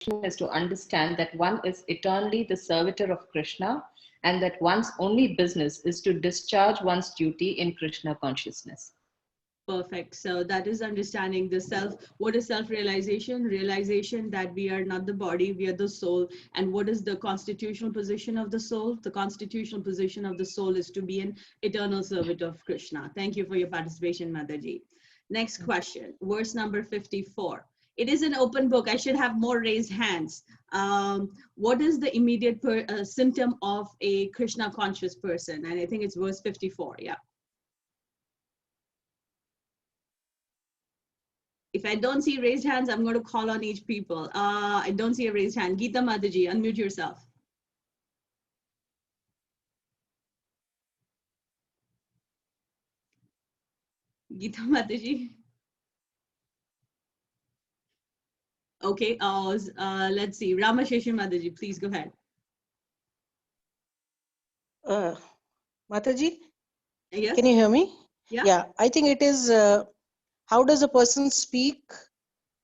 is to understand that one is eternally the servitor of Krishna, and that one's only business is to discharge one's duty in Krishna consciousness. Perfect. So that is understanding the self. What is self-realization? Realization that we are not the body, we are the soul. And what is the constitutional position of the soul? The constitutional position of the soul is to be an eternal servant of Krishna. Thank you for your participation, Mataji. Next question, verse number 54. It is an open book. I should have more raised hands. What is the immediate symptom of a Krishna conscious person? And I think it's verse 54. Yeah. If I don't see raised hands, I'm going to call on each people. I don't see a raised hand. Geeta Mataji, unmute yourself. Geeta Mataji. Okay, let's see. Ramasheshan Mataji, please go ahead. Mataji, Yes? can you hear me? Yeah. Yeah, I think it is, how does a person speak?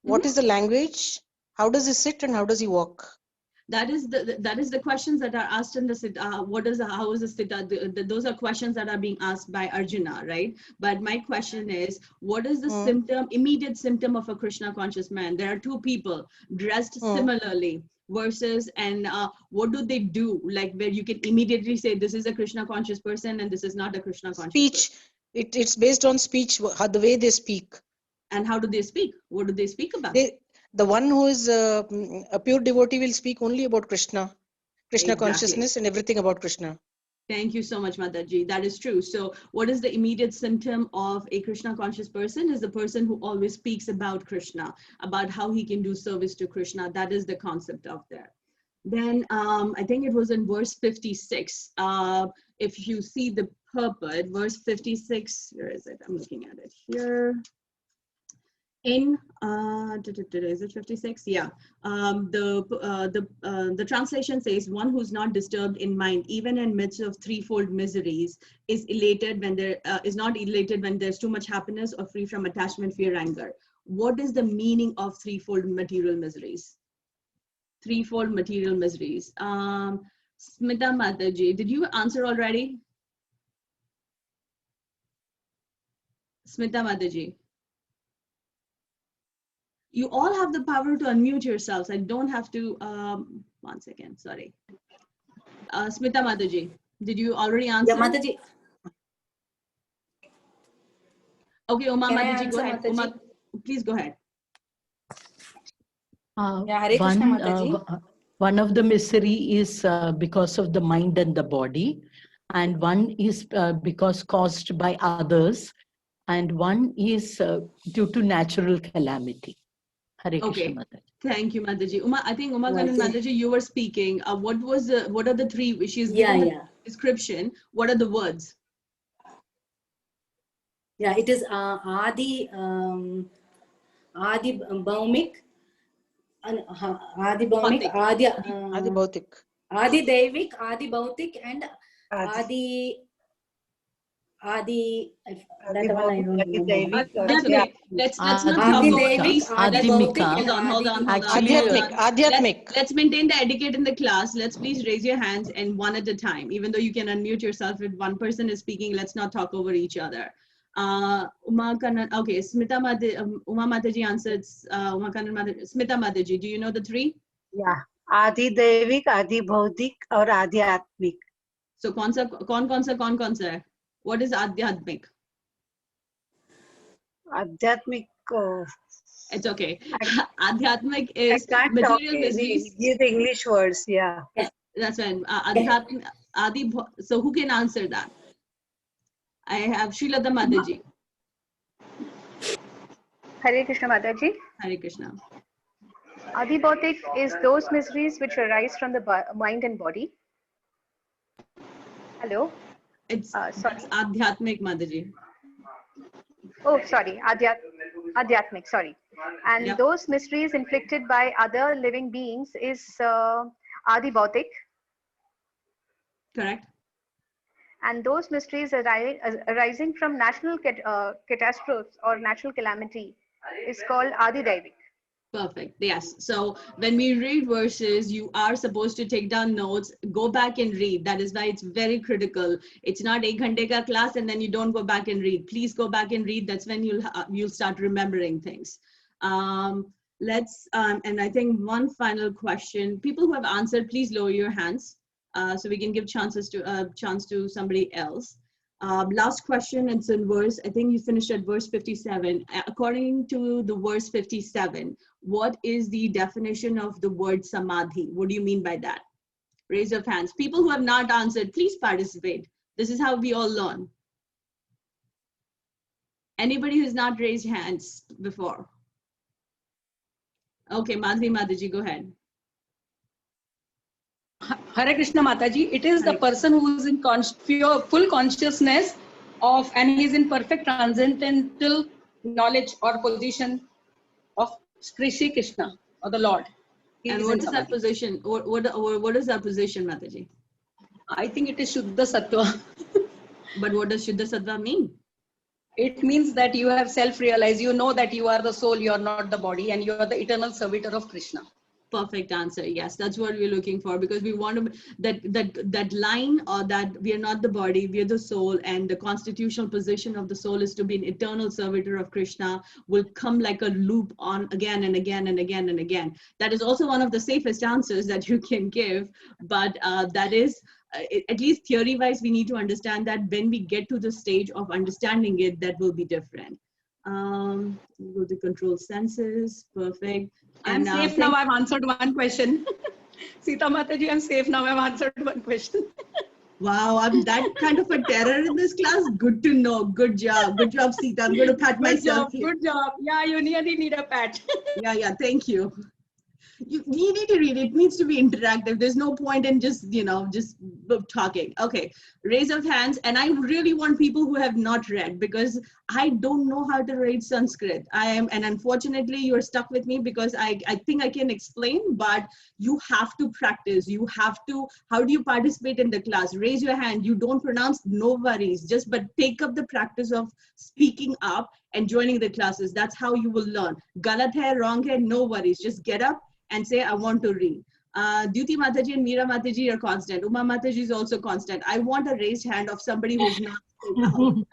What is the language? How does he sit and how does he walk? That is the questions that are asked in the Sita. How is the Sita? Those are questions that are being asked by Arjuna, right? But my question is, what is the symptom, immediate symptom of a Krishna conscious man? There are two people dressed similarly versus, and what do they do? Like where you can immediately say this is a Krishna conscious person and this is not a Krishna conscious speech. person. It's based on speech, the way they speak. And how do they speak? What do they speak about? The one who is a pure devotee will speak only about Krishna consciousness and everything about Krishna. Thank you so much, Mataji. That is true. So what is the immediate symptom of a Krishna conscious person? Is the person who always speaks about Krishna, about how he can do service to Krishna. That is the concept of there. Then I think it was in verse 56. If you see the purport, verse 56, where is it? I'm looking at it here. In is it 56? Yeah. The translation says, one who's not disturbed in mind, even in midst of threefold miseries, is elated when there is not elated when there's too much happiness or free from attachment, fear, anger. What is the meaning of threefold material miseries? Threefold material miseries. Smita Mataji, did you answer already? Smita Mataji. You all have the power to unmute yourselves. I don't have to, one second, sorry. Smita Mataji, did you already answer? Yeah, Mataji. Okay, Uma Mataji, go ahead. Mataji? Uma, please go ahead. Yeah, Hare Krishna, Mataji. One of the misery is because of the mind and the body, and one is because caused by others, and one is due to natural calamity. Hare Krishna, Mataji. Thank you, Mataji. Uma, I think Uma and Mataji, you were speaking. What are the three? She's given the description. What are the words? Yeah, it is Adi Bhaumik, Adi Bhaumik, Adi Bhautik. Adi Devik, Adi Bhautik, and Adi. That one I don't know. That's okay. Let's not talk over these. Hold on. Adhyatmik. Let's maintain the etiquette in the class. Let's please raise your hands and one at a time. Even though you can unmute yourself if one person is speaking, let's not talk over each other. Uma Kannan, okay, Smita Mataji, Uma Mataji answered. Uma Kannan Mataji, Smita Mataji, do you know the three? Yeah, Adi Devik, Adi Bhautik, or Adi Atmik. So, kaun sa? What is Adhyatmik? Adhyatmik. It's okay. Adhyatmik is material miseries. Give the English words, yeah. That's fine. So who can answer that? I have Srilata Mataji. Hare Krishna Mataji. Hare Krishna. Adi Bhautik is those miseries which arise from the mind and body. Hello? It's sorry. Adhyatmik, Mataji. Oh, sorry. Adhyatmik, sorry. And those miseries inflicted by other living beings is Adi Bhautik. Correct. And those miseries arising from national catastrophes or natural calamity is called Adi Daivik. Perfect. Yes. So when we read verses, you are supposed to take down notes, go back and read. That is why it's very critical. It's not a ghante ka class and then you don't go back and read. Please go back and read. That's when you'll start remembering things. And I think one final question. People who have answered, please lower your hands so we can give chance to somebody else. Last question, it's in verse, I think you finished at verse 57. According to the verse 57, what is the definition of the word samadhi? What do you mean by that? Raise your hands. People who have not answered, please participate. This is how we all learn. Anybody who's not raised hands before? Okay, Madhvi Mataji, go ahead. Hare Krishna Mataji, it is the person who is in full consciousness of, and he is in perfect transcendental knowledge or position of Sri Krishna or the Lord. And what is that position? What is that position, Mataji? I think it is Shuddha Sattva. But what does Shuddha Sattva mean? It means that you have self-realized, you know that you are the soul, you are not the body, and you are the eternal servitor of Krishna. Perfect answer. Yes, that's what we're looking for, because we want to that line, or that we are not the body, we are the soul, and the constitutional position of the soul is to be an eternal servitor of Krishna, will come like a loop on again and again and again and again. That is also one of the safest answers that you can give, but that is at least theory wise, we need to understand that when we get to the stage of understanding it, that will be different. Go to control senses. Perfect. I'm safe now. I've answered one question. Sita Mataji, I'm safe now. I've answered one question. Wow, I'm that kind of a terror in this class. Good to know. Good job. Good job, Sita. I'm going to pat myself. Good job. Yeah, you really need a pat. Yeah, thank you. You need to read it. It needs to be interactive. There's no point in just talking. Okay, raise of hands. And I really want people who have not read, because I don't know how to read Sanskrit. And unfortunately you're stuck with me, because I think I can explain, but you have to practice. You have to, how do you participate in the class? Raise your hand. You don't pronounce, no worries. But take up the practice of speaking up and joining the classes. That's how you will learn. Galat hai, wrong hai, no worries. Just get up and say, I want to read. Duti Mataji and Meera Mataji are constant. Uma Mataji is also constant. I want a raised hand of somebody who's not done.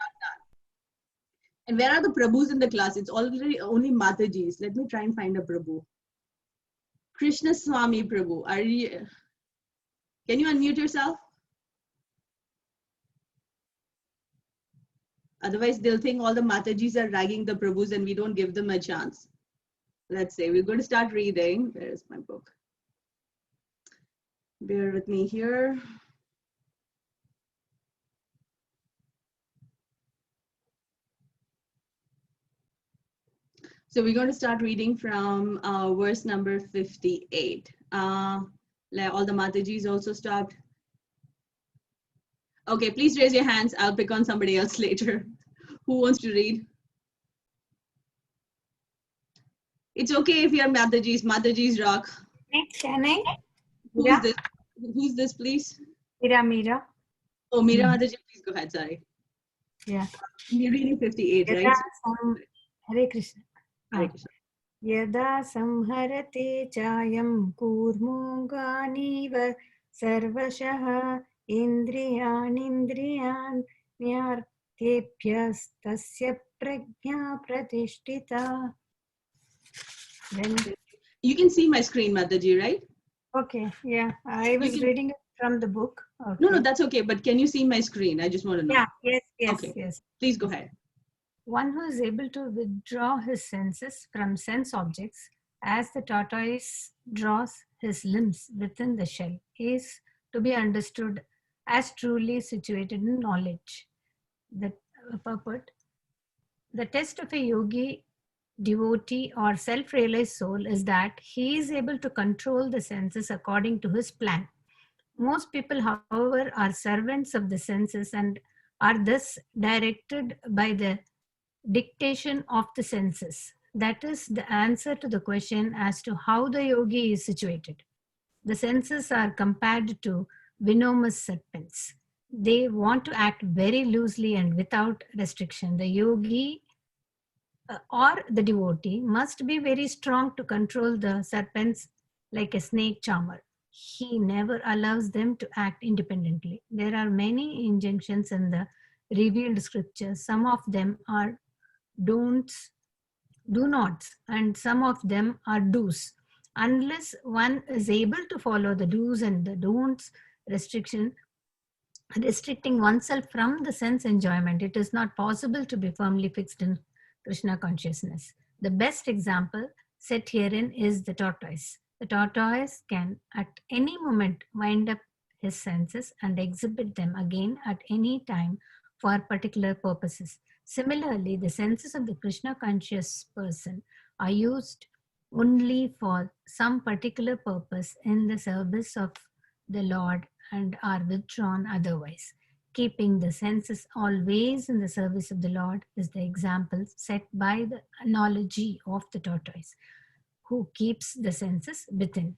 And where are the Prabhus in the class? It's already only Matajis. Let me try and find a Prabhu. Krishna Swami Prabhu. Can you unmute yourself? Otherwise, they'll think all the Matajis are ragging the Prabhus and we don't give them a chance. Let's say we're going to start reading. Where is my book? Bear with me here. So we're going to start reading from verse number 58. All the Matajis also stopped. Okay, please raise your hands. I'll pick on somebody else later. Who wants to read? It's okay if you're Matajis. Matajis rock. Can I? Who's this, please? Meera. Oh, Meera Mataji, please go ahead. Sorry. Yeah. You're reading 58, right? Hare Krishna. Hare Krishna. Yada samharate chayam kurmunganiva sarvashaha indriyan nyartepyas tasya prajna pratishtita. Then, you can see my screen, Mataji, right? Okay, yeah, I was reading it from the book. Okay. No, that's okay. But can you see my screen? I just want to know. Yeah, yes, okay. Yes. Please go ahead. One who is able to withdraw his senses from sense objects as the tortoise draws his limbs within the shell is to be understood as truly situated in knowledge. The purport. The test of a yogi, devotee or self-realized soul is that he is able to control the senses according to his plan. Most people, however, are servants of the senses and are thus directed by the dictation of the senses. That is the answer to the question as to how the yogi is situated. The senses are compared to venomous serpents. They want to act very loosely and without restriction. The yogi or the devotee must be very strong to control the serpents like a snake charmer. He never allows them to act independently. There are many injunctions in the revealed scriptures. Some of them are don'ts, do nots, and some of them are do's. Unless one is able to follow the do's and the don'ts, restricting oneself from the sense enjoyment, it is not possible to be firmly fixed in Krishna consciousness. The best example set herein is the tortoise. The tortoise can at any moment wind up his senses and exhibit them again at any time for particular purposes. Similarly, the senses of the Krishna conscious person are used only for some particular purpose in the service of the Lord and are withdrawn otherwise. Keeping the senses always in the service of the Lord is the example set by the analogy of the tortoise, who keeps the senses within.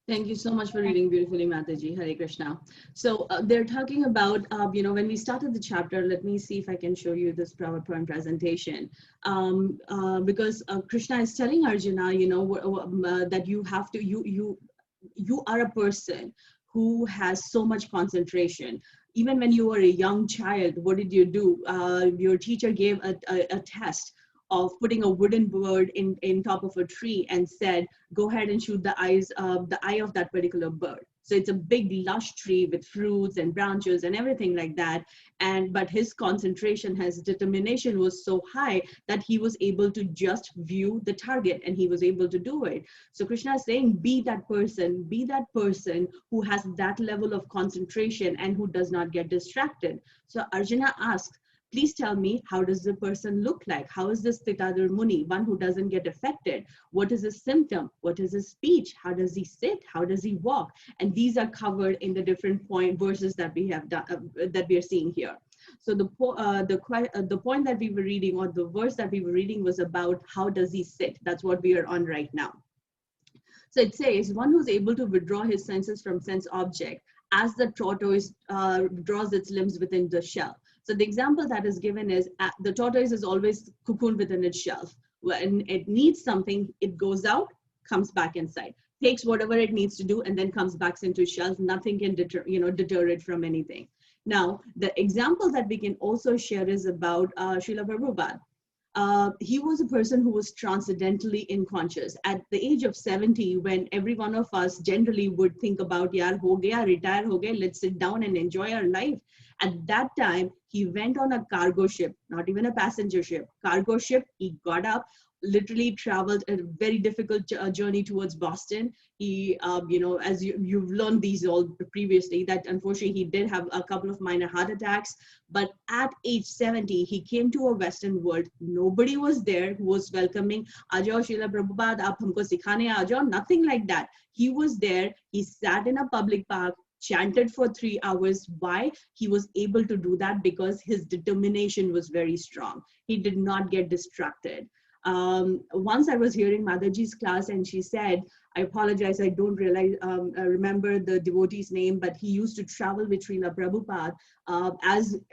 Thank you so much for reading beautifully, Mataji. Hare Krishna. So they're talking about, when we started the chapter, let me see if I can show you this PowerPoint presentation. Because Krishna is telling Arjuna, that you have to, you are a person who has so much concentration. Even when you were a young child, what did you do? Your teacher gave a test of putting a wooden bird in top of a tree and said, go ahead and shoot the eye of that particular bird. So it's a big lush tree with fruits and branches and everything like that. But his concentration, his determination was so high that he was able to just view the target and he was able to do it. So Krishna is saying, be that person who has that level of concentration and who does not get distracted. So Arjuna asked, please tell me, how does the person look like? How is this Titadar Muni, one who doesn't get affected? What is his symptom? What is his speech? How does he sit? How does he walk? And these are covered in the different verses that we have done, that we are seeing here. So the point that we were reading, or the verse that we were reading, was about how does he sit? That's what we are on right now. So it says, one who's able to withdraw his senses from sense object, as the tortoise draws its limbs within the shell. So the example that is given is the tortoise is always cocooned within its shell. When it needs something, it goes out, comes back inside, takes whatever it needs to do, and then comes back into its shell. Nothing can deter it from anything. Now, the example that we can also share is about Srila Prabhupada. He was a person who was transcendentally unconscious. At the age of 70, when every one of us generally would think about, yaar, ho gaya, retire ho gaya, let's sit down and enjoy our life. At that time, he went on a cargo ship, not even a passenger ship, cargo ship. He got up, literally traveled a very difficult journey towards Boston. He, as you've learned these all previously, that unfortunately he did have a couple of minor heart attacks. But at age 70, he came to a Western world. Nobody was there who was welcoming, Ajao Srila Prabhupada, aap humko sikhane aa jao, nothing like that. He was there. He sat in a public park, chanted for 3 hours. Why? He was able to do that because his determination was very strong. He did not get distracted. Once I was hearing Mataji's class and she said, I apologize, I don't remember the devotee's name, but he used to travel with Srila Prabhupada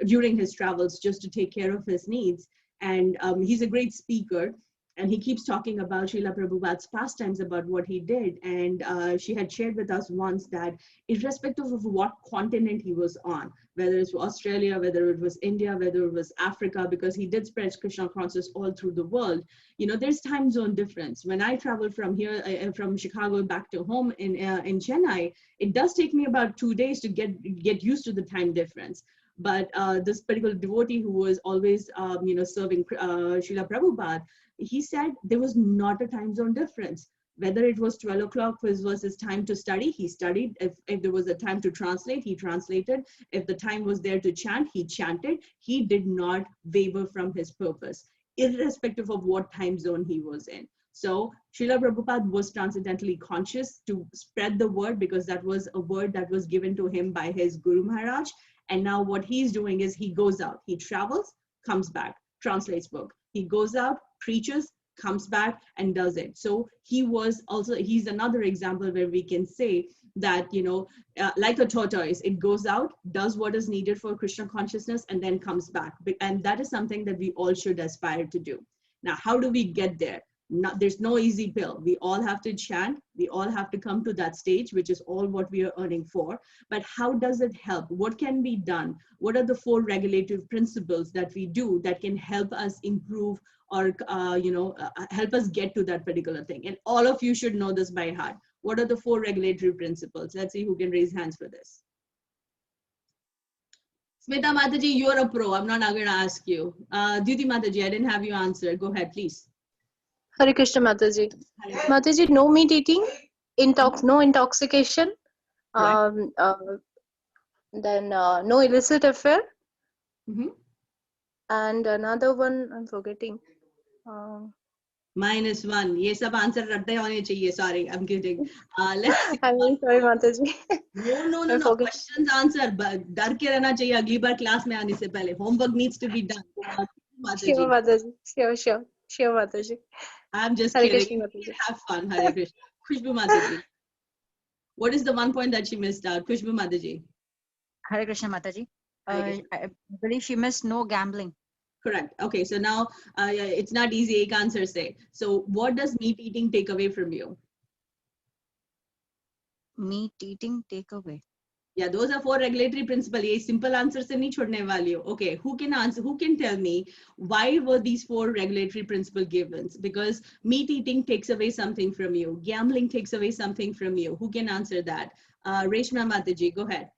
during his travels just to take care of his needs. And he's a great speaker. And he keeps talking about Srila Prabhupada's pastimes, about what he did. And she had shared with us once that irrespective of what continent he was on, whether it was Australia, whether it was India, whether it was Africa, because he did spread Krishna consciousness all through the world, there's time zone difference. When I travel from here, from Chicago back to home in Chennai, it does take me about 2 days to get used to the time difference. But this particular devotee who was always, serving Srila Prabhupada, he said there was not a time zone difference. Whether it was 12 o'clock was his time to study, he studied. If there was a time to translate, he translated. If the time was there to chant, he chanted. He did not waver from his purpose, irrespective of what time zone he was in. So Srila Prabhupada was transcendentally conscious to spread the word, because that was a word that was given to him by his Guru Maharaj. And now what he's doing is he goes out, he travels, comes back, translates book. He goes out, preaches, comes back and does it. So he's another example where we can say that, like a tortoise, it goes out, does what is needed for Krishna consciousness, and then comes back. And that is something that we all should aspire to do. Now, how do we get there? There's no easy pill. We all have to chant. We all have to come to that stage, which is all what we are earning for. But how does it help? What can be done? What are the 4 regulative principles that we do that can help us improve or help us get to that particular thing? And all of you should know this by heart. What are the 4 regulatory principles? Let's see who can raise hands for this. Smita Mataji, you're a pro. I'm not going to ask you. Duty Mataji, I didn't have you answer. Go ahead, please. Hare Krishna Mataji. Mataji, no meat eating, no intoxication, then no illicit affair, and another one I'm forgetting. -1. ये सब answer Ratte होने चाहिए. Sorry, I'm kidding. Let's see. I'm really sorry, Mataji. No. Questions answer. डर के रहना चाहिए अगली बार class में आने से पहले. Homework needs to be done. Sure, Mataji. Sure, Mataji. I'm just Hare kidding. Krishna, Have fun, Hare Krishna. Khushbu Mataji. What is the one point that she missed out? Khushbu Mataji. Hare Krishna Mataji. I believe she missed no gambling. Correct. Okay, so now it's not easy. Ek answer say. So what does meat eating take away from you? Meat eating take away. Yeah, those are 4 regulatory principles. Ye simple answer se nahi chhodne wali ho. Okay, who can answer? Who can tell me why were these 4 regulatory principles given? Because meat eating takes away something from you. Gambling takes away something from you. Who can answer that? Reshma Mataji, go ahead.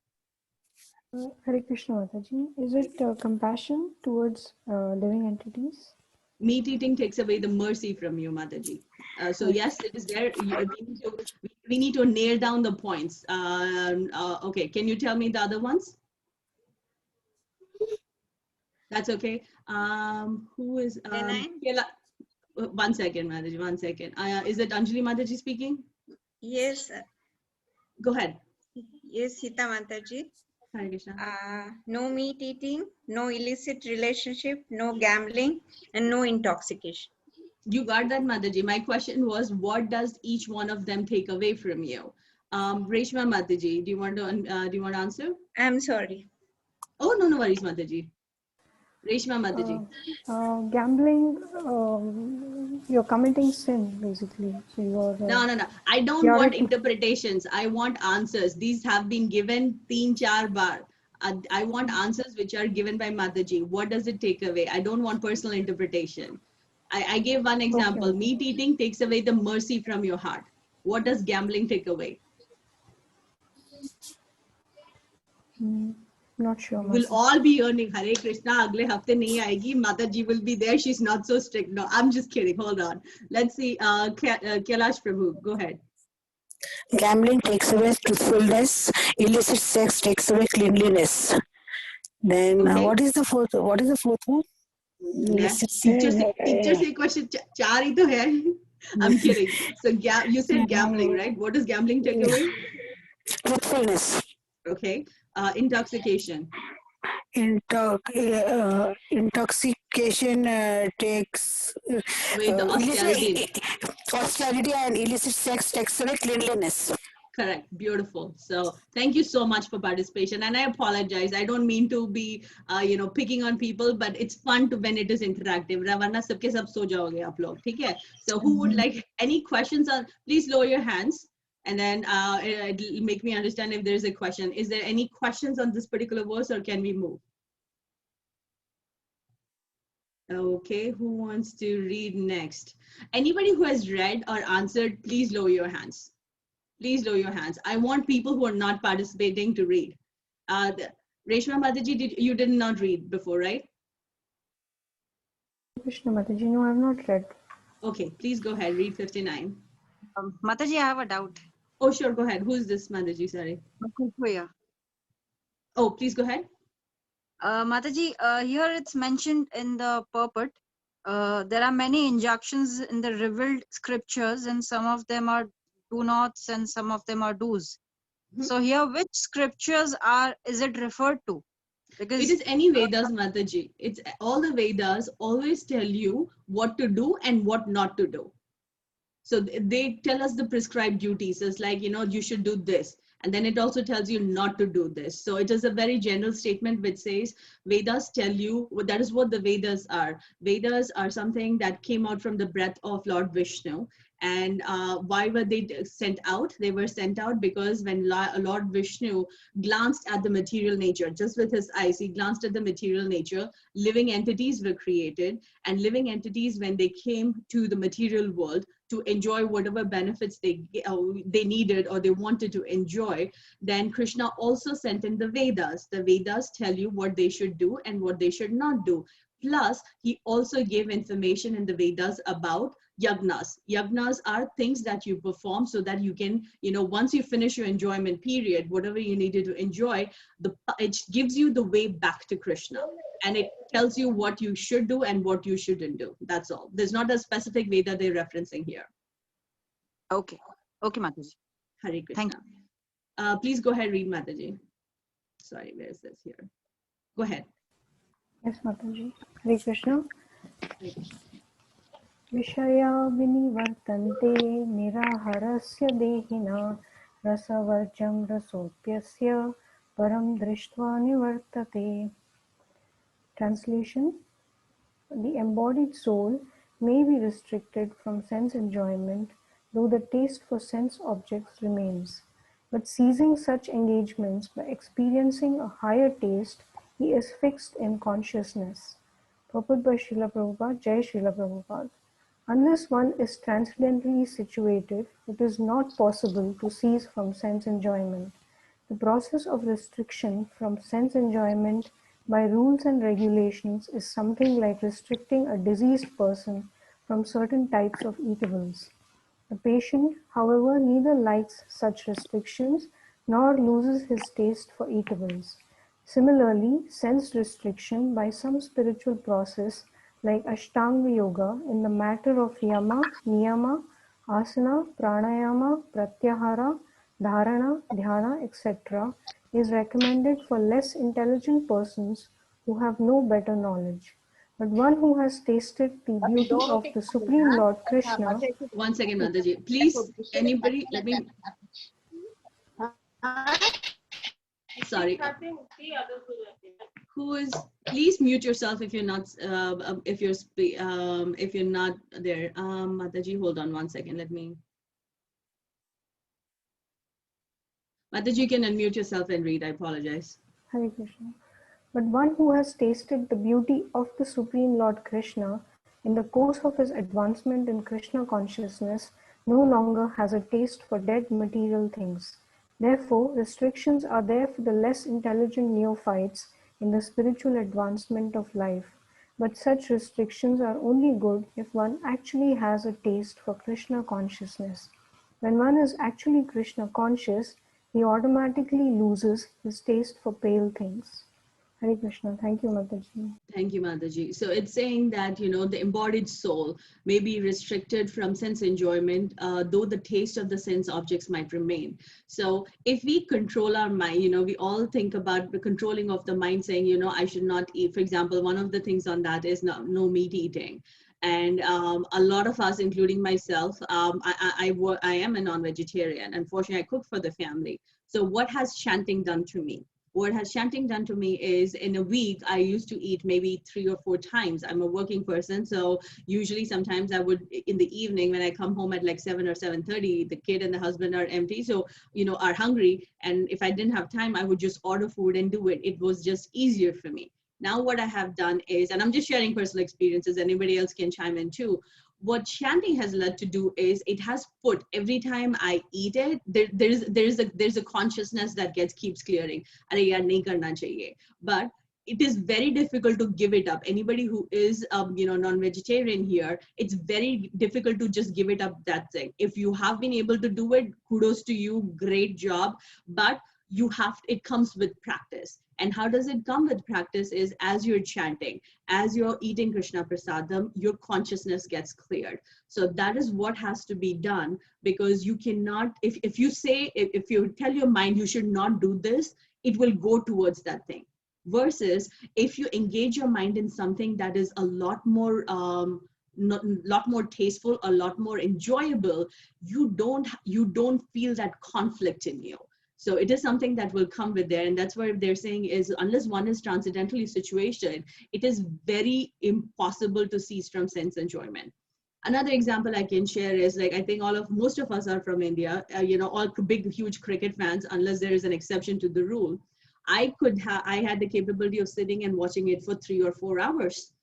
Hare Krishna Mataji. Is it compassion towards living entities? Meat eating takes away the mercy from you, Mataji. So yes, it is there. We need to nail down the points. Okay, can you tell me the other ones? That's okay. Who is? One second, Mataji. 1 second. Is it Anjali Mataji speaking? Yes. Go ahead. Yes, Sita Mataji. Hare Krishna. No meat eating, no illicit relationship, no gambling, and no intoxication. You got that, Mataji. My question was, what does each one of them take away from you? Reshma Mataji, do you want to answer? I'm sorry. Oh, no worries, Mataji. Reshma Mataji. Gambling, you're committing sin, basically. So you're, No. I don't want interpretations. I want answers. These have been given 3-4 bar. I want answers which are given by Mataji. What does it take away? I don't want personal interpretation. I gave one example. Okay. Meat eating takes away the mercy from your heart. What does gambling take away? Not sure. We'll all be earning. Hare Krishna. Agle hafte nahi aayegi. Mataji will be there. She's not so strict. No, I'm just kidding. Hold on. Let's see. Kailash Prabhu, go ahead. Gambling takes away truthfulness. Illicit sex takes away cleanliness. Then okay. What is the fourth one? Teacher say question. 4 hi to hai. I'm kidding. So you said gambling, right? What does gambling take away? Truthfulness. Okay. Intoxication. Intoxication takes away the austerity and illicit sex takes away cleanliness. Correct. Beautiful. So thank you so much for participation. And I apologize. I don't mean to be, picking on people, but it's fun when it is interactive. Ravanna sabke sab so jaoge aap log. theek hai? So who would like any questions on? Please lower your hands, and then it'll make me understand if there's a question. Is there any questions on this particular verse, or can we move? Okay. Who wants to read next? Anybody who has read or answered, please lower your hands. Please lower your hands. I want people who are not participating to read. Reshma Mataji, you did not read before, right? Krishna Mataji, no, I have not read. Okay, please go ahead. Read 59. Mataji, I have a doubt. Oh, sure. Go ahead. Who is this, Mataji? Sorry. Oh, please go ahead. Mataji, here it's mentioned in the purport. There are many injunctions in the revealed scriptures, and some of them are do nots and some of them are do's. So here, which scriptures is it referred to? Because it is any Vedas, Mataji. It's all the Vedas always tell you what to do and what not to do. So they tell us the prescribed duties. It's like, you should do this. And then it also tells you not to do this. So it is a very general statement which says Vedas tell you, that is what the Vedas are. Vedas are something that came out from the breath of Lord Vishnu. And why were they sent out? They were sent out because when Lord Vishnu glanced at the material nature, just with his eyes, he glanced at the material nature, living entities were created. And living entities, when they came to the material world to enjoy whatever benefits they needed or they wanted to enjoy, then Krishna also sent in the Vedas. The Vedas tell you what they should do and what they should not do. Plus, he also gave information in the Vedas about yagnas. Yagnas are things that you perform so that you can, once you finish your enjoyment period, whatever you needed to enjoy, it gives you the way back to Krishna. And it tells you what you should do and what you shouldn't do. That's all. There's not a specific Veda they're referencing here. Okay. Okay, Mataji. Hare Krishna. Please go ahead, read, Mataji. Sorry, where is this here? Go ahead. Yes, Mataji. Hare Krishna. Vishaya vinivartante niraharasya dehina rasavarjam rasopyasya param drishtva nivartate. Translation: the embodied soul may be restricted from sense enjoyment, though the taste for sense objects remains. But ceasing such engagements by experiencing a higher taste, he is fixed in consciousness. Purport by Srila Prabhupada, Jai Srila Prabhupada. Unless one is transcendently situated, it is not possible to cease from sense enjoyment. The process of restriction from sense enjoyment by rules and regulations is something like restricting a diseased person from certain types of eatables. The patient, however, neither likes such restrictions nor loses his taste for eatables. Similarly, sense restriction by some spiritual process like Ashtanga Yoga in the matter of Yama, Niyama, Asana, Pranayama, Pratyahara, Dharana, Dhyana, etc. is recommended for less intelligent persons who have no better knowledge. But one who has tasted the beauty of the Supreme Lord Krishna... One second, Mataji. Please, anybody, let me... Sorry. Who is? Please mute yourself if you're not. If you're not there. Mataji, hold on one second. Let me. Mataji, you can unmute yourself and read. I apologize. Hare Krishna. But one who has tasted the beauty of the Supreme Lord Krishna in the course of his advancement in Krishna consciousness no longer has a taste for dead material things. Therefore, restrictions are there for the less intelligent neophytes in the spiritual advancement of life. But such restrictions are only good if one actually has a taste for Krishna consciousness. When one is actually Krishna conscious, he automatically loses his taste for pale things. Hare Krishna. Thank you, Mataji. Thank you, Mataji. So it's saying that, the embodied soul may be restricted from sense enjoyment, though the taste of the sense objects might remain. So if we control our mind, we all think about the controlling of the mind saying, I should not eat. For example, one of the things on that is no meat eating. And a lot of us, including myself, I am a non-vegetarian. Unfortunately, I cook for the family. So what has chanting done to me? What has chanting done to me is in a week, I used to eat maybe 3 or 4 times. I'm a working person. So usually sometimes I would, in the evening when I come home at like 7 or 7:30, the kid and the husband are empty. So, are hungry. And if I didn't have time, I would just order food and do it. It was just easier for me. Now what I have done is, and I'm just sharing personal experiences, anybody else can chime in too. What chanting has led to do is it has put every time I eat it, there's a consciousness that keeps clearing. But it is very difficult to give it up. Anybody who is non-vegetarian here, it's very difficult to just give it up, that thing. If you have been able to do it, kudos to you, great job. But it comes with practice. And how does it come with practice is as you're chanting, as you're eating Krishna Prasadam, your consciousness gets cleared. So that is what has to be done, because you cannot, if you tell your mind you should not do this, it will go towards that thing. Versus if you engage your mind in something that is a lot more lot more tasteful, a lot more enjoyable, you don't feel that conflict in you. So it is something that will come with there. And that's what they're saying is, unless one is transcendentally situated, it is very impossible to cease from sense enjoyment. Another example I can share is, like, I think most of us are from India, all big, huge cricket fans, unless there is an exception to the rule. I had the capability of sitting and watching it for 3 or 4 hours.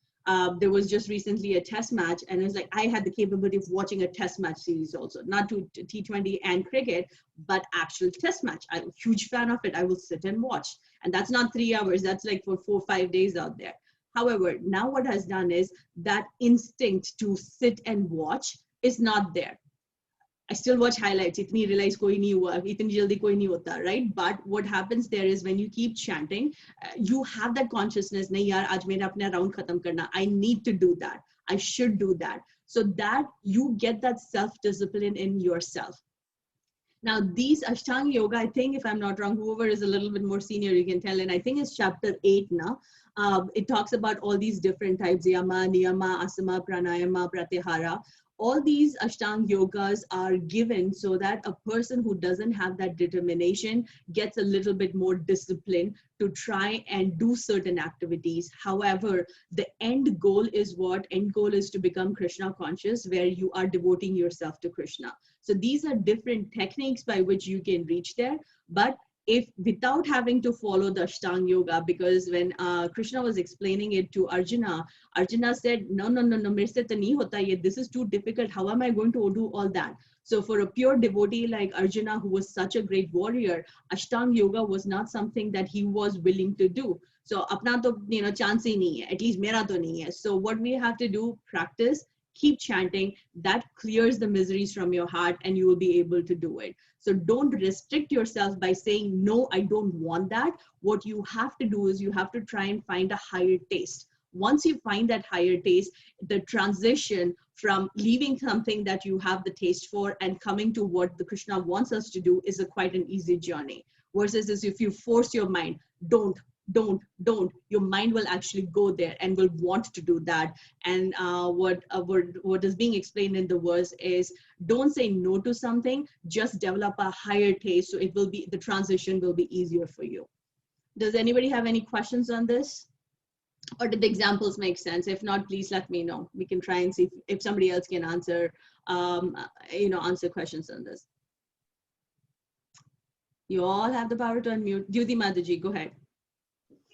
There was just recently a test match, and it was like I had the capability of watching a test match series also, not to T20 and cricket, but actual test match. I'm a huge fan of it. I will sit and watch. And that's not 3 hours. That's like for 4 or 5 days out there. However, now what has done is that instinct to sit and watch is not there. I still watch highlights. Itni realize koi nahi hua, itni jaldi koi nahi hota, right? But what happens there is when you keep chanting, you have that consciousness, nahi yaar, aaj mera apna round khatam karna. I need to do that. I should do that. So that you get that self-discipline in yourself. Now, these Ashtanga Yoga, I think, if I'm not wrong, whoever is a little bit more senior, you can tell, and I think it's chapter 8 now. It talks about all these different types, Yama, Niyama, Asama, Pranayama, Pratyahara. All these Ashtanga Yogas are given so that a person who doesn't have that determination gets a little bit more discipline to try and do certain activities. However, the end goal is what? End goal is to become Krishna conscious, where you are devoting yourself to Krishna. So these are different techniques by which you can reach there. But if without having to follow the Ashtanga Yoga, because when Krishna was explaining it to Arjuna, Arjuna said, no, mere se to nahi hota ye. This is too difficult. How am I going to do all that? So for a pure devotee like Arjuna, who was such a great warrior, Ashtanga Yoga was not something that he was willing to do. So apna to, chance hi nahi hai. At least mera to nahi hai. So what we have to do, practice, keep chanting. That clears the miseries from your heart and you will be able to do it. So don't restrict yourself by saying, no, I don't want that. What you have to do is you have to try and find a higher taste. Once you find that higher taste, the transition from leaving something that you have the taste for and coming to what the Krishna wants us to do is quite an easy journey. Versus if you force your mind, don't, your mind will actually go there and will want to do that. And what is being explained in the verse is, don't say no to something, just develop a higher taste, so it will be, the transition will be easier for you. Does anybody have any questions on this? Or did the examples make sense? If not, please let me know. We can try and see if somebody else can answer answer questions on this. You all have the power to unmute. Jyoti Mataji, go ahead.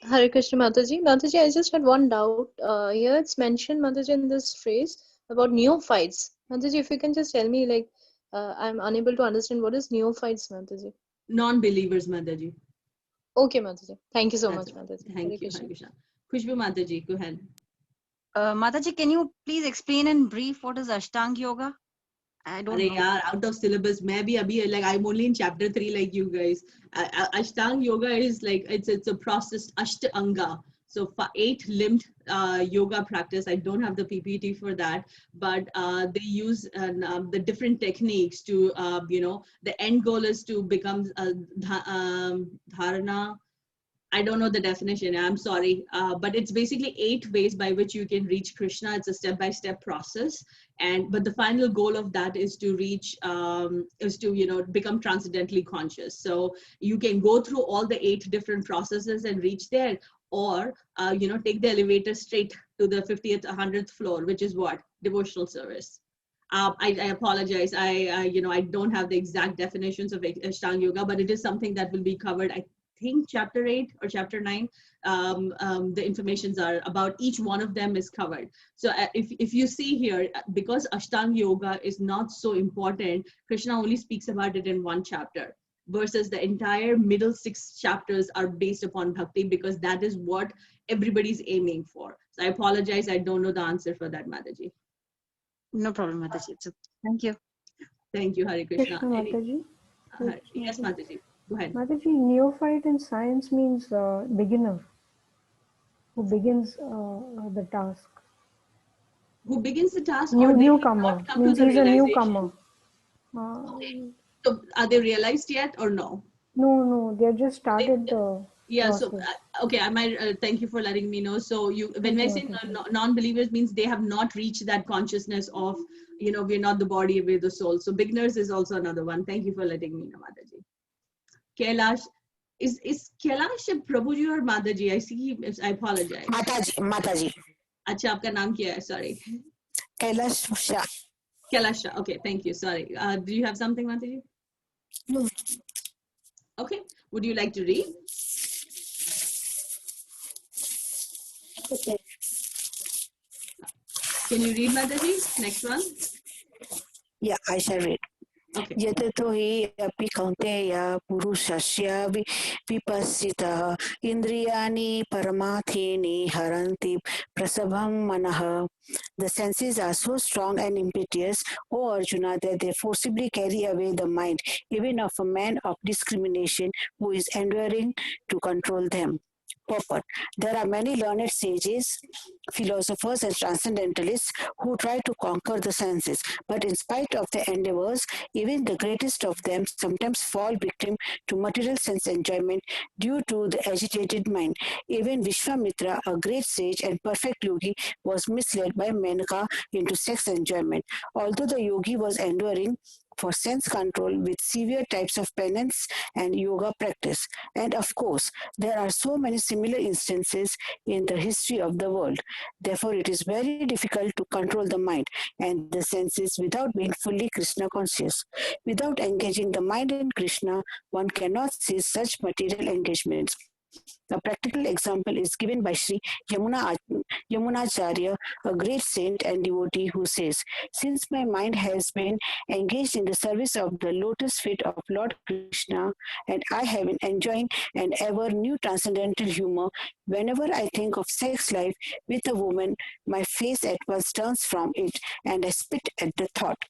Hare Krishna Mataji. Mataji, I just had one doubt. Here it's mentioned, Mataji, in this phrase about neophytes. Mataji, if you can just tell me, like, I'm unable to understand what is neophytes, Mataji. Non-believers, Mataji. Okay, Mataji. Thank you so much, Mataji. Thank you, Krishna. Khushbu Mataji, go ahead. Mataji, can you please explain in brief what is Ashtanga Yoga? I don't know. Yaar, out of syllabus, maybe like I'm only in chapter 3 like you guys. Ashtanga Yoga is like, it's a process, Ashtanga. So for 8-limbed yoga practice, I don't have the PPT for that, but they use the different techniques to, the end goal is to become dharana. I don't know the definition, I'm sorry, but it's basically 8 ways by which you can reach Krishna. It's a step-by-step process, but the final goal of that is to reach, become transcendently conscious. So you can go through all the 8 different processes and reach there, or take the elevator straight to the 50th, 100th floor, which is what? Devotional service. I apologize. I don't have the exact definitions of Ashtanga Yoga, but it is something that will be covered, I think, chapter 8 or chapter 9. The informations are about each one of them is covered. So if you see here, because Ashtanga Yoga is not so important, Krishna only speaks about it in 1 chapter, versus the entire middle 6 chapters are based upon bhakti, because that is what everybody's aiming for. So I apologize, I don't know the answer for that, Mataji. No problem, Mataji. Thank you. Thank you, Hare Krishna. Krishna Mataji. Yes, Mataji. Go ahead. Mataji, neophyte in science means beginner, who begins the task. Who begins the task? Newcomer. Means he's a newcomer. So are they realized yet or no? No, they just started the Yeah, so process. okay, I might thank you for letting me know. So you, when I say non-believers, means they have not reached that consciousness of, you know, we're not the body, we're the soul. So beginners is also another one. Thank you for letting me know, Mataji. Kailash, is Kailash Prabhuji or Mataji? I see. I apologize. Mataji. अच्छा, आपका नाम क्या है? Sorry. Kailash Shah. Kailash Shah. Okay, thank you. Sorry. Do you have something, Mataji? No. Okay. Would you like to read? Okay. Can you read, Mataji? Next one. Yeah, I shall read. Okay. यततो हि अपि कौन्तेय पुरुषस्य विपस्सितः इन्द्रियाणि परमार्थीनि हरन्ति प्रसभं मनः. The senses are so strong and impetuous, O Arjuna, that they forcibly carry away the mind, even of a man of discrimination who is enduring to control them. Purport. There are many learned sages, philosophers, and transcendentalists who try to conquer the senses, but in spite of their endeavors, even the greatest of them sometimes fall victim to material sense enjoyment due to the agitated mind. Even Vishwamitra, a great sage and perfect yogi, was misled by Menaka into sex enjoyment. Although the yogi was enduring for sense control with severe types of penance and yoga practice. And of course, there are so many similar instances in the history of the world. Therefore, it is very difficult to control the mind and the senses without being fully Krishna conscious. Without engaging the mind in Krishna, one cannot cease such material engagements. A practical example is given by Sri Yamunacharya, a great saint and devotee, who says, "Since my mind has been engaged in the service of the lotus feet of Lord Krishna, and I have been enjoying an ever new transcendental humor, whenever I think of sex life with a woman, my face at once turns from it, and I spit at the thought."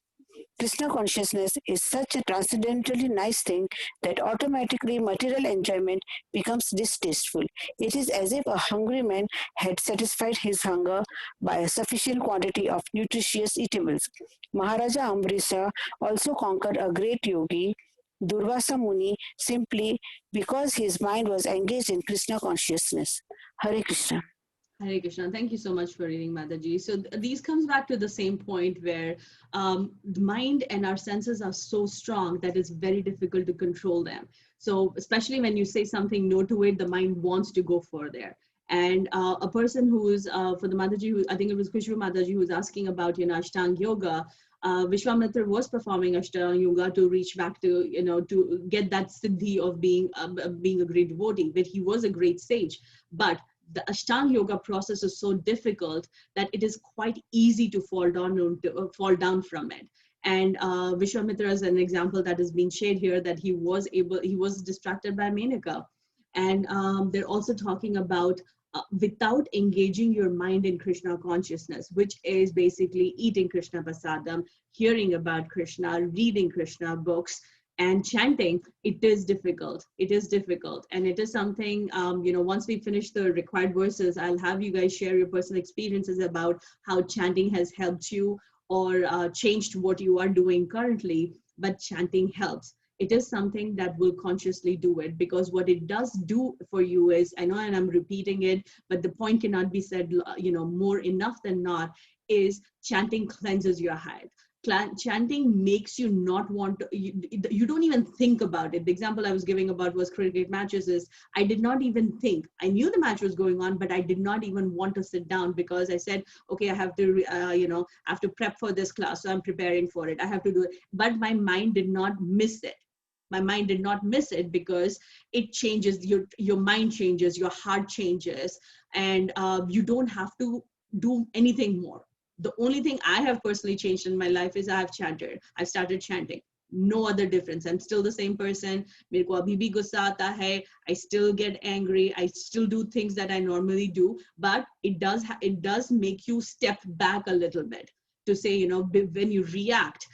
Krishna consciousness is such a transcendentally nice thing that automatically material enjoyment becomes distasteful. It is as if a hungry man had satisfied his hunger by a sufficient quantity of nutritious eatables. Maharaja Amrisa also conquered a great yogi, Durvasa Muni, simply because his mind was engaged in Krishna consciousness. Hare Krishna. Hare Krishna. Thank you so much for reading, Mataji. So these comes back to the same point where the mind and our senses are so strong that it's very difficult to control them. So especially when you say something no to it, the mind wants to go further. And a person who's, for the Mataji, who I think it was Kushru Mataji who was asking about, you know, Ashtanga Yoga, Vishwamitra was performing Ashtanga Yoga to reach back to, you know, to get that siddhi of being a great devotee, but he was a great sage. But the Ashtanga Yoga process is so difficult that it is quite easy to fall down from it. And Vishwamitra is an example that has been shared here, that he was distracted by Menaka. And they're also talking about without engaging your mind in Krishna consciousness, which is basically eating Krishna prasadam, hearing about Krishna, reading Krishna books, and chanting, it is difficult. It is difficult. And it is something, you know, once we finish the required verses, I'll have you guys share your personal experiences about how chanting has helped you or changed what you are doing currently, but chanting helps. It is something that will consciously do it, because what it does do for you is, I know, and I'm repeating it, but the point cannot be said, you know, more enough than not, is chanting cleanses your heart. Chanting makes you not want to, you don't even think about it. The example I was giving about was cricket matches is, I did not even think. I knew the match was going on, but I did not even want to sit down, because I said, okay, I have to, you know, I have to prep for this class, so I'm preparing for it. I have to do it. But my mind did not miss it. My mind did not miss it, because it changes, your mind changes, your heart changes, and you don't have to do anything more. The only thing I have personally changed in my life is I've started chanting. No other difference. I'm still the same person. Mere ko abhi bhi gussa aata hai. I still get angry. I still do things that I normally do, but it does make you step back a little bit to say, you know, when you react,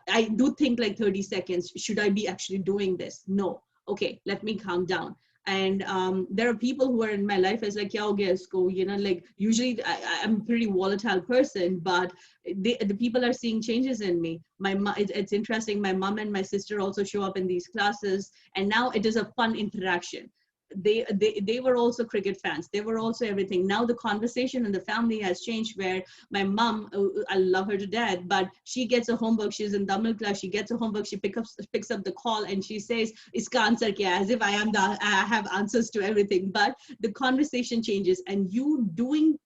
I do think like 30 seconds, should I be actually doing this? No. Okay, let me calm down. And there are people who are in my life as like, kya ho gaya isko? You know, like usually I'm a pretty volatile person, but the people are seeing changes in me. It's interesting. My mom and my sister also show up in these classes, and now it is a fun interaction. they were also cricket fans. They were also everything. Now the conversation in the family has changed, where my mom, I love her to death, but she gets a homework. She's in Tamil class. She gets a homework. She picks up the call and she says, "Iska answer kya hai?" As if I have answers to everything. But the conversation changes, and you doing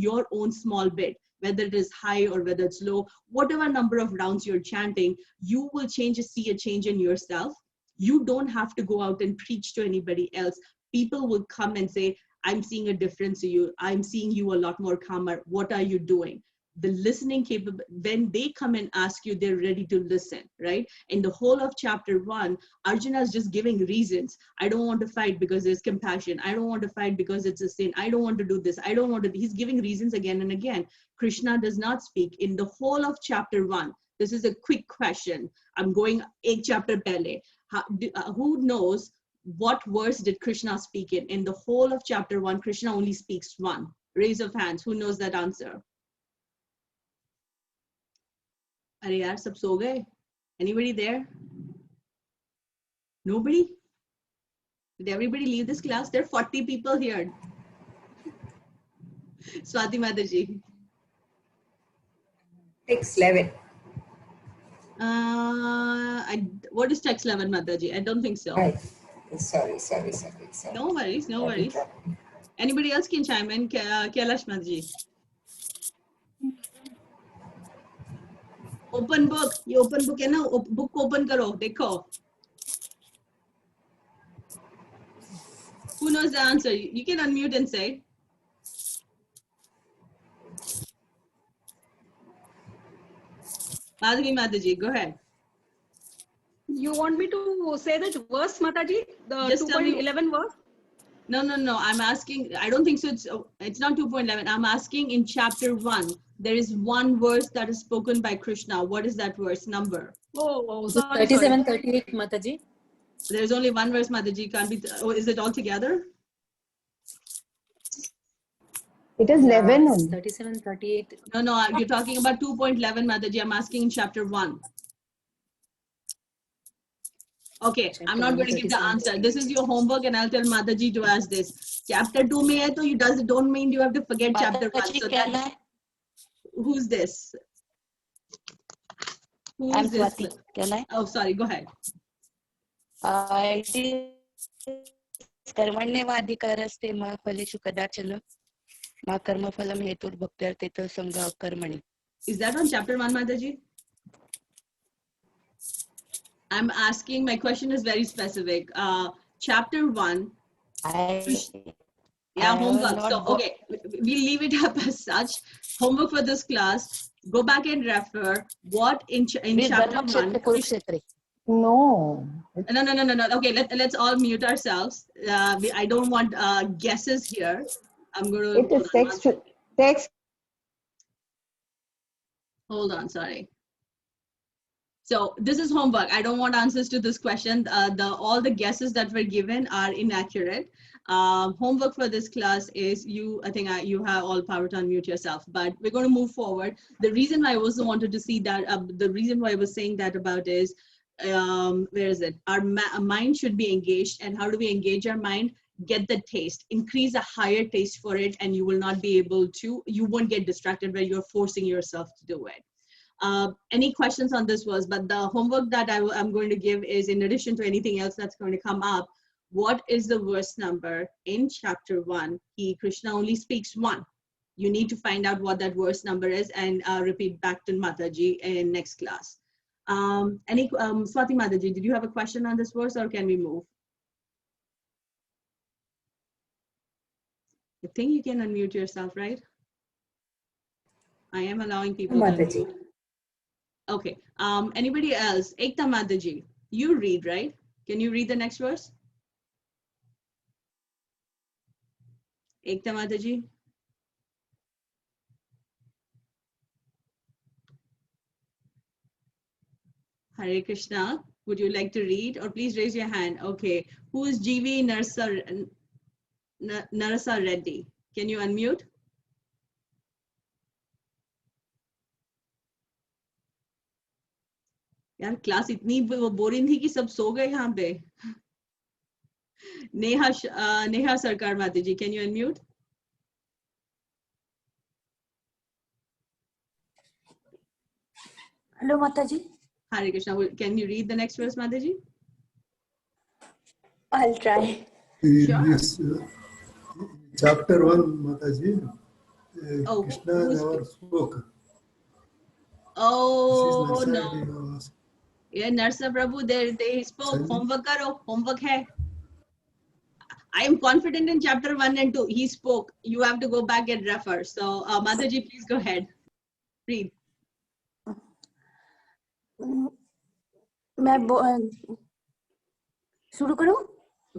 your own small bit, whether it is high or whether it's low, whatever number of rounds you're chanting, you will see a change in yourself. You don't have to go out and preach to anybody else. People will come and say, I'm seeing a difference in you. I'm seeing you a lot more calmer. What are you doing? The listening capable, when they come and ask you, they're ready to listen, right? In the whole of chapter 1, Arjuna is just giving reasons. I don't want to fight because there's compassion. I don't want to fight because it's a sin. I don't want to do this. I don't want to. He's giving reasons again and again. Krishna does not speak. In the whole of chapter 1, this is a quick question. I'm going a chapter pehle. Who knows what verse did Krishna speak in? In the whole of chapter 1, Krishna only speaks one. Raise of hands. Who knows that answer? Are yaar, sab so gaye? Anybody there? Nobody? Did everybody leave this class? There are 40 people here. Swati Mataji. Text 11. What is text 11, Mataji? I don't think so. Right. Sorry. No worries. Anybody else can chime in? Kailash Mataji. Open book. ये open book है ना? Book open करो. देखो. Who knows the answer? You can unmute and say. Madhavi Mataji, go ahead. You want me to say that verse, Mataji? The 2.11 verse? No. I'm asking. I don't think so. It's not 2.11. I'm asking in chapter 1. There is one verse that is spoken by Krishna. What is that verse number? Oh, sorry. 37, 38, Mataji. There's only one verse, Mataji. Can't be. Is it all together? It is 11. 37, 38. No. You're talking about 2.11, Mataji. I'm asking in chapter 1. Okay, I'm not going to give the answer. This is your homework, and I'll tell Mataji to ask this. Chapter 2 mein hai, to you don't mean you have to forget chapter 1. So who's this? I'm Swati. Can I? Oh, sorry. Go ahead. कर्मण्येवाधिकारस्ते मा फलेषु कदाचन मा कर्मफलं हेतुर्भक्त्यार्थितो संगः कर्मणि. Is that on chapter 1, Mataji? I'm asking, my question is very specific. Chapter 1. Homework. So, okay, we'll leave it up as such. Homework for this class. Go back and refer what in chapter 1. No. Okay, let's all mute ourselves. I don't want guesses here. I'm going to. It is text. Hold on, sorry. So this is homework. I don't want answers to this question. All the guesses that were given are inaccurate. Homework for this class is I think you have all power to unmute yourself, but we're going to move forward. The reason why I also wanted to see that, the reason why I was saying that about is, where is it? Our mind should be engaged. And how do we engage our mind? Get the taste, increase a higher taste for it, and you will not be able to, you won't get distracted where you're forcing yourself to do it. Any questions on this verse? But the homework that I'm going to give is, in addition to anything else that's going to come up, what is the verse number in chapter 1? Krishna only speaks one. You need to find out what that verse number is and repeat back to Mataji in next class. Swati Mataji, did you have a question on this verse, or can we move? I think you can unmute yourself, right? I am allowing people to unmute. Okay. Anybody else? Ekta Mataji, you read, right? Can you read the next verse? Ekta Mataji. Hare Krishna. Would you like to read, or please raise your hand? Okay. Who is GV Narasa Reddy? Can you unmute? यार class इतनी boring थी कि सब सो गए यहाँ पे. Neha Sarkar Mataji, can you unmute? Hello, Mataji. Hare Krishna. Can you read the next verse, Mataji? I'll try. Sure. Yes, chapter 1, Mataji, Oh, Krishna never spoke. Oh, This is no. Narsa. Yeah, Narsa Prabhu, they spoke. Homework karo. Homework hai. I am confident in chapter 1 and 2. He spoke. You have to go back and refer. So, Mataji, please go ahead. Read. मैं शुरू करूं?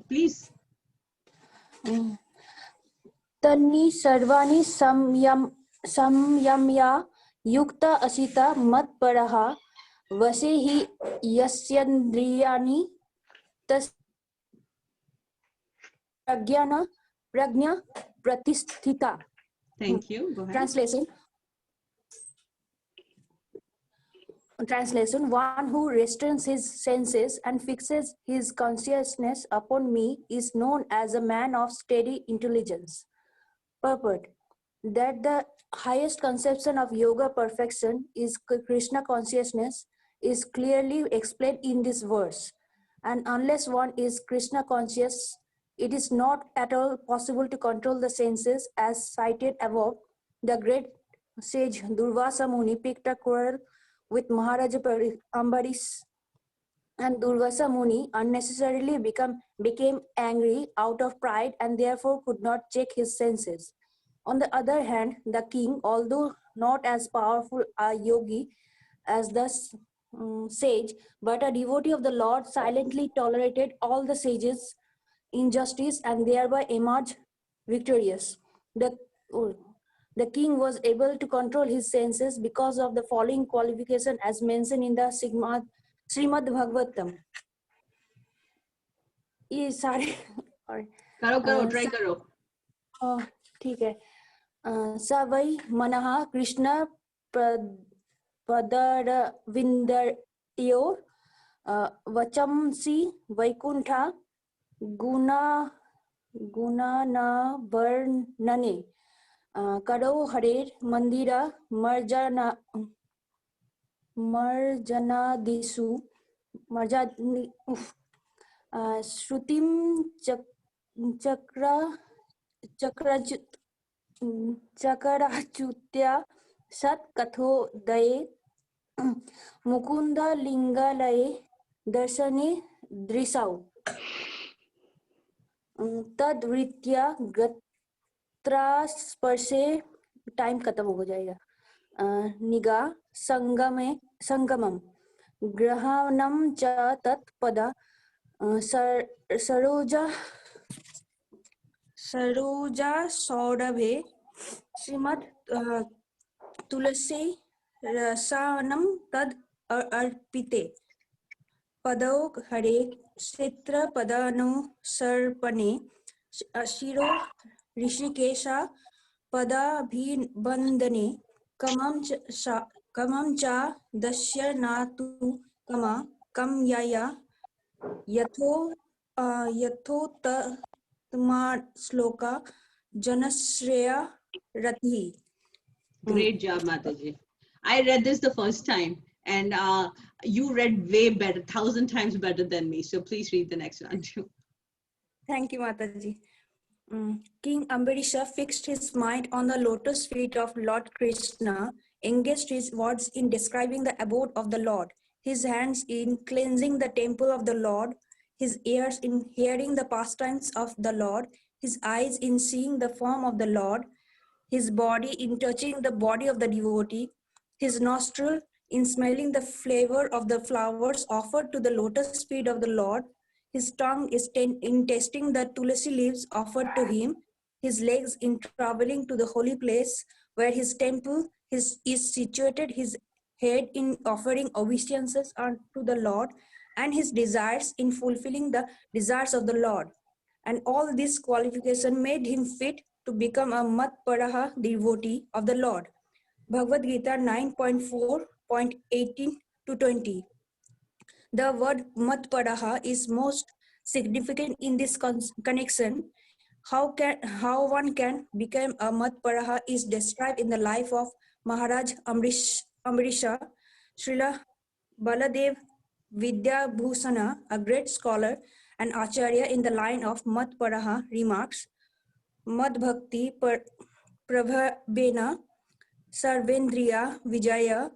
Please. तन्नि सर्वाणि संयम्य युक्त असिता मत्परः वशे हि यस्येन्द्रियाणि तस् प्रज्ञा प्रतिष्ठिता. Thank you. Go ahead. Translation, one who restrains his senses and fixes his consciousness upon me is known as a man of steady intelligence. Purport, that the highest conception of yoga perfection is Krishna consciousness is clearly explained in this verse. And unless one is Krishna conscious, it is not at all possible to control the senses as cited above. The great sage Durvasa Muni picked a quarrel with Maharaja Ambarish, and Durvasa Muni unnecessarily became angry out of pride and therefore could not check his senses. On the other hand, the king, although not as powerful a yogi as the sage, but a devotee of the Lord, silently tolerated all the sages' injustice and thereby emerged victorious. The king was able to control his senses because of the following qualification as mentioned in the Srimad Bhagavatam. करो try करो. ठीक है. स वै मनः कृष्ण पदरविन्दयो वचंसि वैकुंठ गुणानवर्णने करो हरेर मंदिर मर्जनादिषु श्रुतिं चक्राच्युत्या सत्कथोदये मुकुंद लिंगालये दर्शने दृशौ तद्रीत्या गत्रास्पर्शे time खत्म हो जाएगा. निगा संगमम ग्रहणम च तत्पद सरोजा सौरभे श्रीमद् तुलसी रसानम तद अर्पिते पदो हरे क्षेत्र पदानुसर्पणे शिरो ऋषिकेशा पदाभिवंदने कमं च दश्यनातु कम यया यथोत्तमा श्लोका जनश्रेया रति. Great job, Mataji. I read this the first time, and you read way better, 1,000 times better than me. So please read the next one too. Thank you, Mataji. King Ambarisha fixed his mind on the lotus feet of Lord Krishna, engaged his words in describing the abode of the Lord, his hands in cleansing the temple of the Lord, his ears in hearing the pastimes of the Lord, his eyes in seeing the form of the Lord, his body in touching the body of the devotee, his nostril in smelling the flavor of the flowers offered to the lotus feet of the Lord, his tongue is in tasting the tulsi leaves offered to him, his legs in traveling to the holy place where his temple is situated, his head in offering obeisances unto the Lord, and his desires in fulfilling the desires of the Lord. And all this qualification made him fit to become a Matparaha devotee of the Lord. Bhagavad Gita 9.4.18 to 20. The word Matparaha is most Significant in this connection, how one can become a Matparaha is described in the life of Maharaj Amrisha. Srila Baladev Vidyabhusana, a great scholar and Acharya in the line of Matparaha, remarks, Mad Bhakti Prabhavena Sarvendriya Vijaya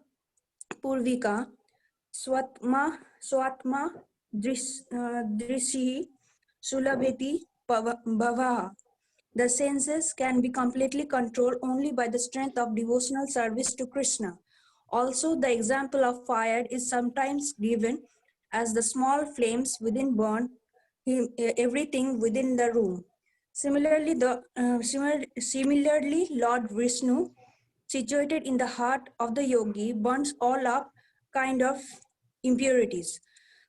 Purvika Swatma Drishi Sulabheti Bhavaha. The senses can be completely controlled only by the strength of devotional service to Krishna. Also, the example of fire is sometimes given as the small flames within burn everything within the room. Similarly, Lord Vishnu, situated in the heart of the yogi, burns all up kind of impurities.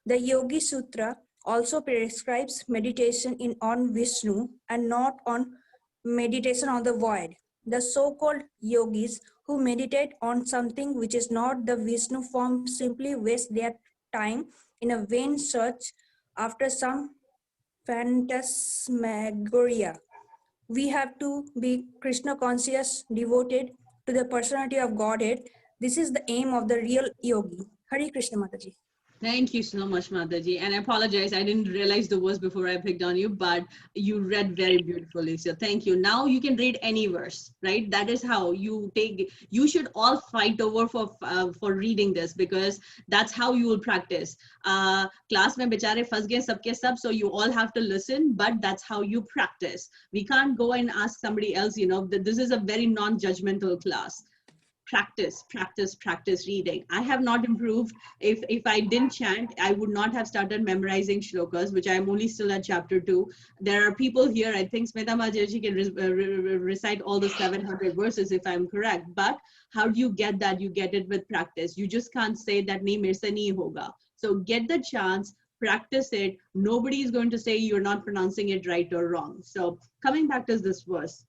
The Yogi Sutra also prescribes meditation on Vishnu and not on meditation on the void. The so-called yogis who meditate on something which is not the Vishnu form simply waste their time in a vain search after some phantasmagoria. We have to be Krishna conscious, devoted to the personality of Godhead. This is the aim of the real yogi. Hare Krishna Mataji. Thank you so much, Mataji. And I apologize, I didn't realize the verse before I picked on you, but you read very beautifully. So thank you. Now you can read any verse, right? That is how you should all fight over for reading this, because that's how you will practice. Class mein bechare fas gaye sabke sab, so you all have to listen, but that's how you practice. We can't go and ask somebody else, this is a very non-judgmental class. Practice reading. I have not improved. If I didn't chant, I would not have started memorizing shlokas, which I'm only still at chapter 2. There are people here, I think Smita Majaji can recite all the 700 verses if I'm correct, but how do you get that? You get it with practice. You just can't say that nahi mere se nahi hoga. So get the chance, practice it. Nobody is going to say you're not pronouncing it right or wrong. So coming back to this verse,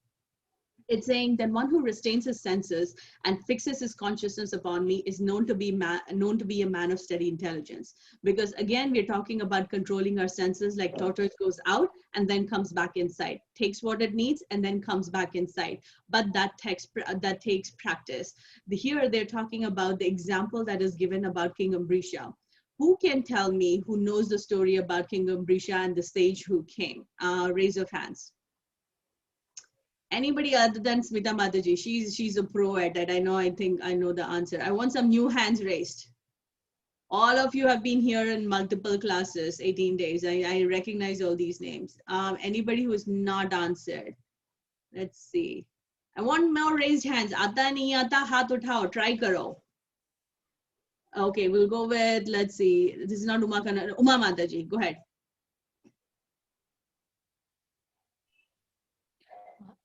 it's saying that one who restrains his senses and fixes his consciousness upon me is known to be a man of steady intelligence. Because again, we're talking about controlling our senses, like tortoise goes out and then comes back inside, takes what it needs and then comes back inside. But that takes practice. Here they're talking about the example that is given about King Ambrisha. Who can tell me, who knows the story about King Ambrisha and the sage who came? Raise of hands. Anybody other than Smita Mataji? She's a pro at that. I think I know the answer. I want some new hands raised. All of you have been here in multiple classes, 18 days. I recognize all these names. Anybody who is not answered? Let's see. I want more raised hands. Aata nahi aata, haath uthao. Try karo. Okay, we'll go with, let's see. This is not Uma Mataji. Go ahead.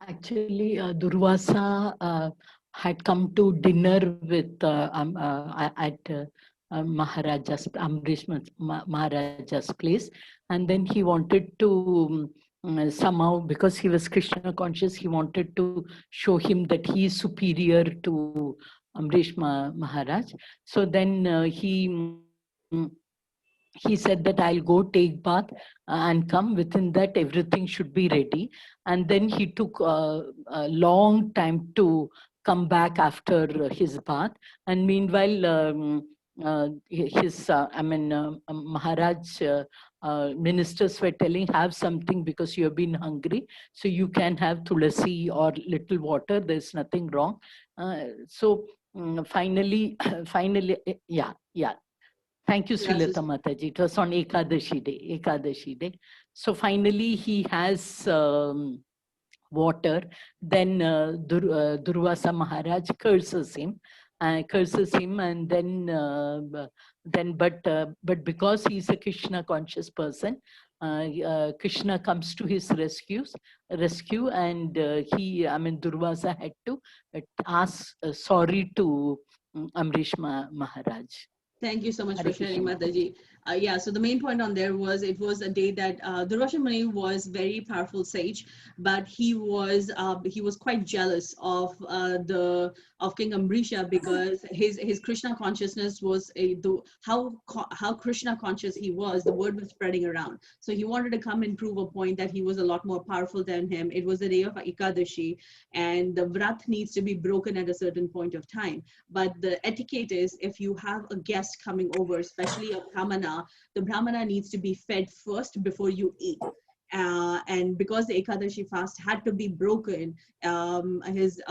Actually, Durvasa had come to dinner with at Maharaja's, Amrish Maharaja's place, and then he wanted to somehow, because he was Krishna conscious, he wanted to show him that he is superior to Amrish Maharaj. So then he said that I'll go take bath and come. Within that, everything should be ready. And then he took a long time to come back after his bath. And meanwhile, Maharaj ministers were telling, have something because you have been hungry. So you can have tulasi or little water. There's nothing wrong. Finally, yeah. Thank you, Srilata Mataji. It was on Ekadashi day. So finally, he has water. Then Durvasa Maharaj curses him, and then but because he's a Krishna conscious person, Krishna comes to his rescue, and Durvasa had to ask sorry to Amrish Maharaj. Thank you so much for sharing, Mataji. Yeah, so the main point on there was it was a day that Durvasha Muni was very powerful sage, but he was quite jealous of King Amrisha, because his Krishna consciousness was how Krishna conscious he was. The word was spreading around, so he wanted to come and prove a point that he was a lot more powerful than him. It was the day of Ekadashi, and the vrat needs to be broken at a certain point of time. But the etiquette is, if you have a guest coming over, especially a brahmana, the brahmana needs to be fed first before you eat. And because the Ekadashi fast had to be broken, his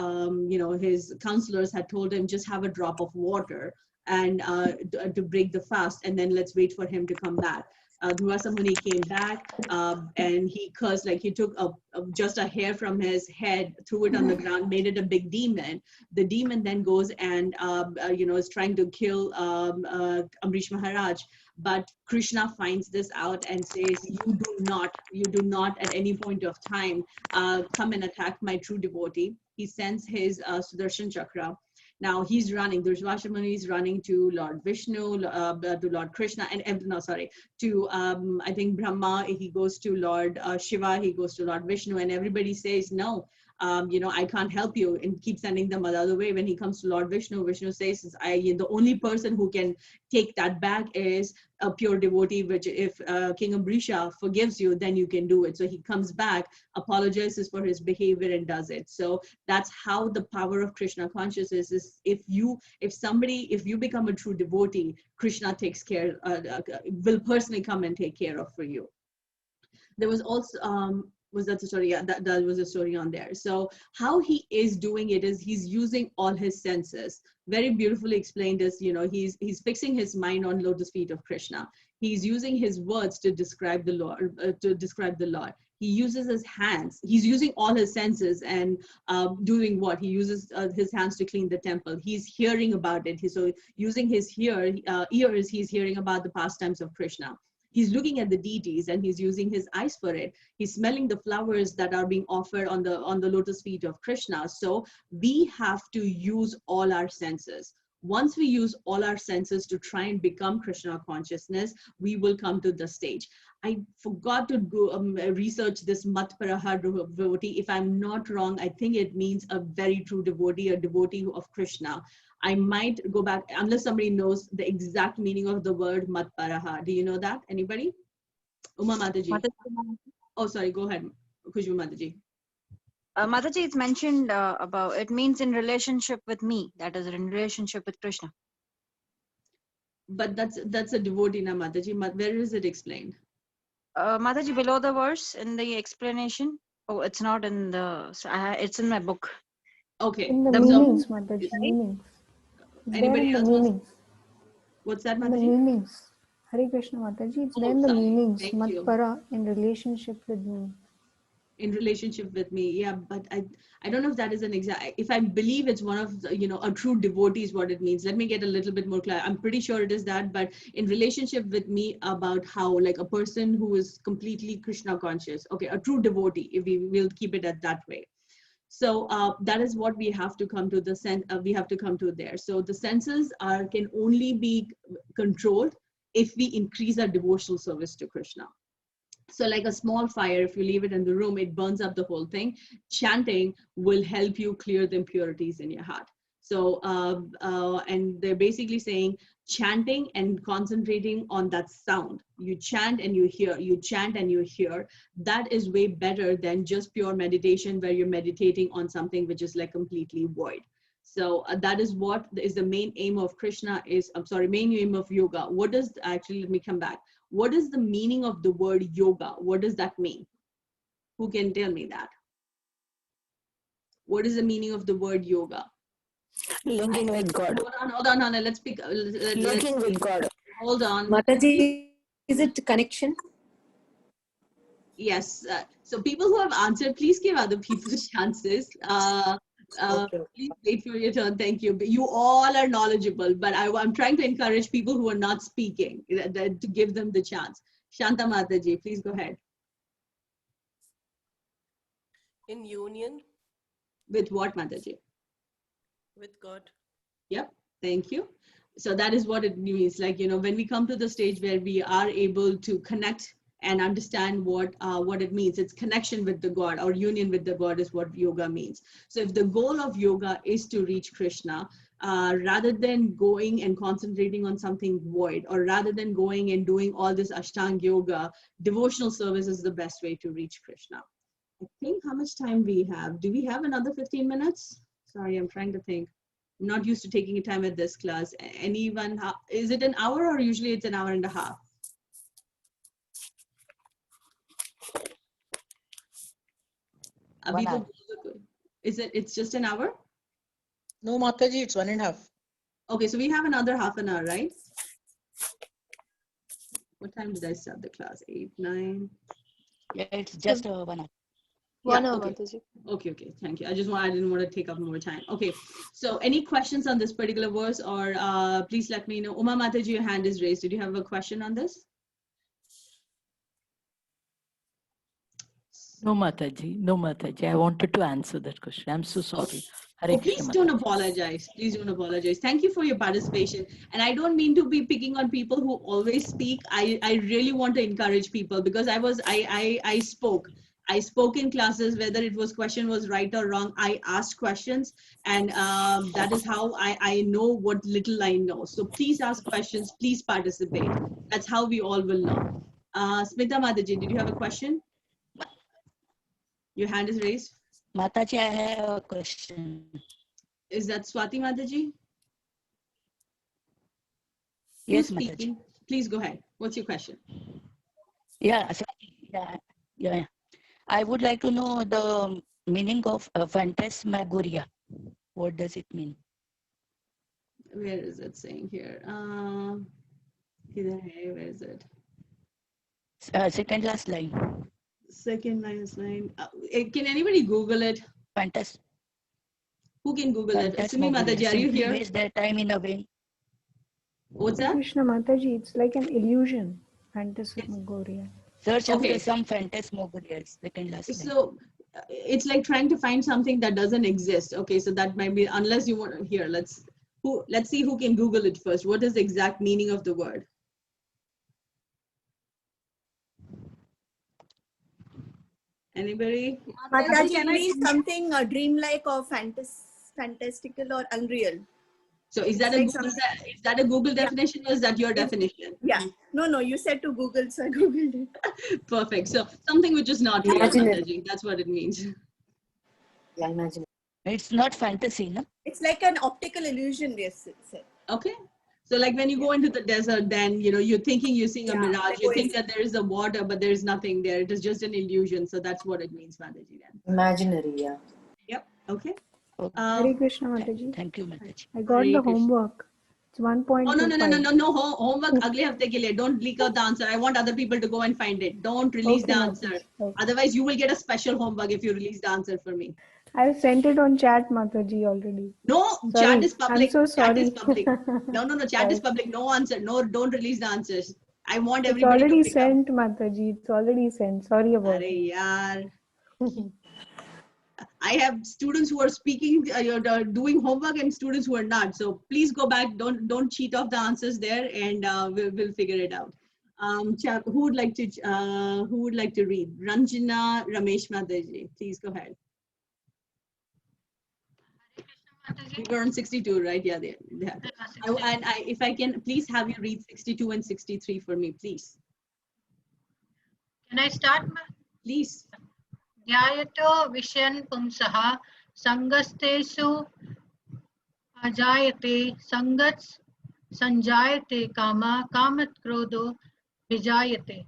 counselors had told him, just have a drop of water and to break the fast, and then let's wait for him to come back. Durvasa Muni came back and he cursed, like he took just a hair from his head, threw it on the ground, made it a big demon. The demon then goes and is trying to kill Amrish Maharaj. But Krishna finds this out and says, you do not at any point of time come and attack my true devotee. He sends his Sudarshan Chakra. Now he's running, Durvasha Muni is running to Lord Vishnu, to Lord Krishna, to I think Brahma, he goes to Lord Shiva, he goes to Lord Vishnu, and everybody says, no, I can't help you, and keep sending them the other way. When he comes to Lord Vishnu, Vishnu says, the only person who can take that back is a pure devotee, which if King Amrisha forgives you, then you can do it. So he comes back, apologizes for his behavior, and does it. So that's how the power of Krishna consciousness is. If you become a true devotee, Krishna takes care, will personally come and take care of for you. There was also was that the story? Yeah, that was a story on there. So how he is doing it is he's using all his senses. Very beautifully explained as, he's fixing his mind on lotus feet of Krishna. He's using his words to describe the Lord. He uses his hands. He's using all his senses and doing what? He uses his hands to clean the temple. He's hearing about it. So using his ears, he's hearing about the pastimes of Krishna. He's looking at the deities and he's using his eyes for it. He's smelling the flowers that are being offered on the lotus feet of Krishna. So we have to use all our senses. Once we use all our senses to try and become Krishna consciousness, we will come to the stage. I forgot to go research this Matparaha devotee. If I'm not wrong, I think it means a very true devotee, a devotee of Krishna. I might go back, unless somebody knows the exact meaning of the word Matparaha. Do you know that? Anybody? Uma Mataji. Oh, sorry, go ahead, Khushbu Mataji. Mataji, it's mentioned about, it means in relationship with me, that is in relationship with Krishna. But that's a devotee, na Mataji. Where is it explained? Mataji, below the verse in the explanation. Oh, it's not in the, it's in my book. Okay. In the meanings, Mataji, meanings. Anybody else? Meanings. What's that, Mataji? The meanings. Hare Krishna, Mataji. It's there in the meanings. Matpara, in relationship with me. In relationship with me, yeah, but I don't know if that is an exact, if I believe it's one of the, a true devotee is what it means. Let me get a little bit more clear. I'm pretty sure it is that, but in relationship with me, about how, like, a person who is completely Krishna conscious, okay, a true devotee, if we'll keep it at that way. So that is what we have to come to the sense. We have to come to there. So the senses can only be controlled if we increase our devotional service to Krishna. So like a small fire, if you leave it in the room, it burns up the whole thing. Chanting will help you clear the impurities in your heart. So, and they're basically saying chanting and concentrating on that sound. You chant and you hear, you chant and you hear. That is way better than just pure meditation where you're meditating on something which is like completely void. So that is what is the main aim of Krishna is, main aim of yoga. What does, actually, let me come back. What is the meaning of the word yoga? What does that mean? Who can tell me that? What is the meaning of the word yoga? Linking with God. Hold on. Let's speak. Linking with God. Hold on. Mataji, is it connection? Yes. So people who have answered, please give other people chances. Okay. Please wait for your turn. Thank you. You all are knowledgeable, but I'm trying to encourage people who are not speaking to give them the chance. Shanta Mataji, please go ahead. In union. With what, Mataji? With God. Yep. Thank you. So that is what it means. Like, you know, when we come to the stage where we are able to connect and understand what it means, it's connection with the God, or union with the God is what yoga means. So if the goal of yoga is to reach Krishna, rather than going and concentrating on something void, or rather than going and doing all this Ashtanga yoga, devotional service is the best way to reach Krishna. I think how much time we have? Do we have another 15 minutes? Sorry, I'm trying to think. I'm not used to taking time at this class. Anyone, is it an hour or usually it's an hour and a half? Is it, it's just an hour? No, Mataji, it's 1.5. Okay, so we have another half an hour, right? What time did I start the class? 8, 9? Yeah, it's just 1 hour. One Yeah, hour, okay. Mataji. Okay, thank you. I didn't want to take up more time. Okay, so any questions on this particular verse, or please let me know. Uma Mataji, your hand is raised. Did you have a question on this? No, Mataji. No, Mataji. I wanted to answer that question. I'm so sorry. Hare Krishna, Please don't Mataji. apologize. Please don't apologize. Thank you for your participation. And I don't mean to be picking on people who always speak. I really want to encourage people, because I spoke. I spoke in classes, whether it was question was right or wrong. I asked questions, and that is how I know what little I know. So please ask questions. Please participate. That's how we all will know. Smita Mataji, did you have a question? Your hand is raised. Mataji, I have a question. Is that Swati Mataji? Yes, Who's speaking? Mataji. Please go ahead. What's your question? Yeah. I would like to know the meaning of phantasmagoria. What does it mean? Where is it saying here? Where is it? Second last line. Second last line. Can anybody Google it? Who can Google it? Sumi Mataji, are you here? Waste their time in a way. What's that? Krishna Mataji, it's like an illusion. Phantasmagoria. Search Okay. after some phantasmagoria. Second last line. So it's like trying to find something that doesn't exist. Okay, so that might be, unless you want, here, let's see who can Google it first. What is the exact meaning of the word? Anybody? Mataji, can I something dreamlike or fantastical or unreal? So is that a Google definition, or is that your definition? Yeah. No, you said to Google, so I Googled it. Perfect. So something which is not real, Mataji. That's what it means. Yeah, imagine. It's not fantasy, no? It's like an optical illusion, yes. Okay. So like when you go into the desert, then, you know, you're thinking you're seeing a mirage. You think that there is a water, but there is nothing there. It is just an illusion. So that's what it means, Mataji. Imaginary, yeah. Yep. Okay. Hare Krishna Mataji. Thank you, Mataji. I got the homework. It's 1.25. Oh, no. Homework agle hafte ke liye. Don't leak out the answer. I want other people to go and find it. Don't release the answer. Okay. Otherwise, you will get a special homework if you release the answer for me. I've sent it on chat, Mataji, already. No, Sorry. chat is public. I'm so sorry. Chat is public. No, chat is public. No answer. No, don't release the answers. I want It's everybody already to pick sent, Mataji. It's already sent. Sorry about it. Yaar. I have students who are speaking, doing homework, and students who are not. So please go back. Don't cheat off the answers there, and we'll figure it out. Who would like to read? Ranjana Ramesh Mataji, please go ahead. We were on 62, right? Yeah, there. If I can, please have you read 62 and 63 for me, please. Can I start? Please. Dhyayato Vishayan Pumsaha Sangastesu Ajayate Sangats Sanjayate Kama Kamat Krodo Vijayate.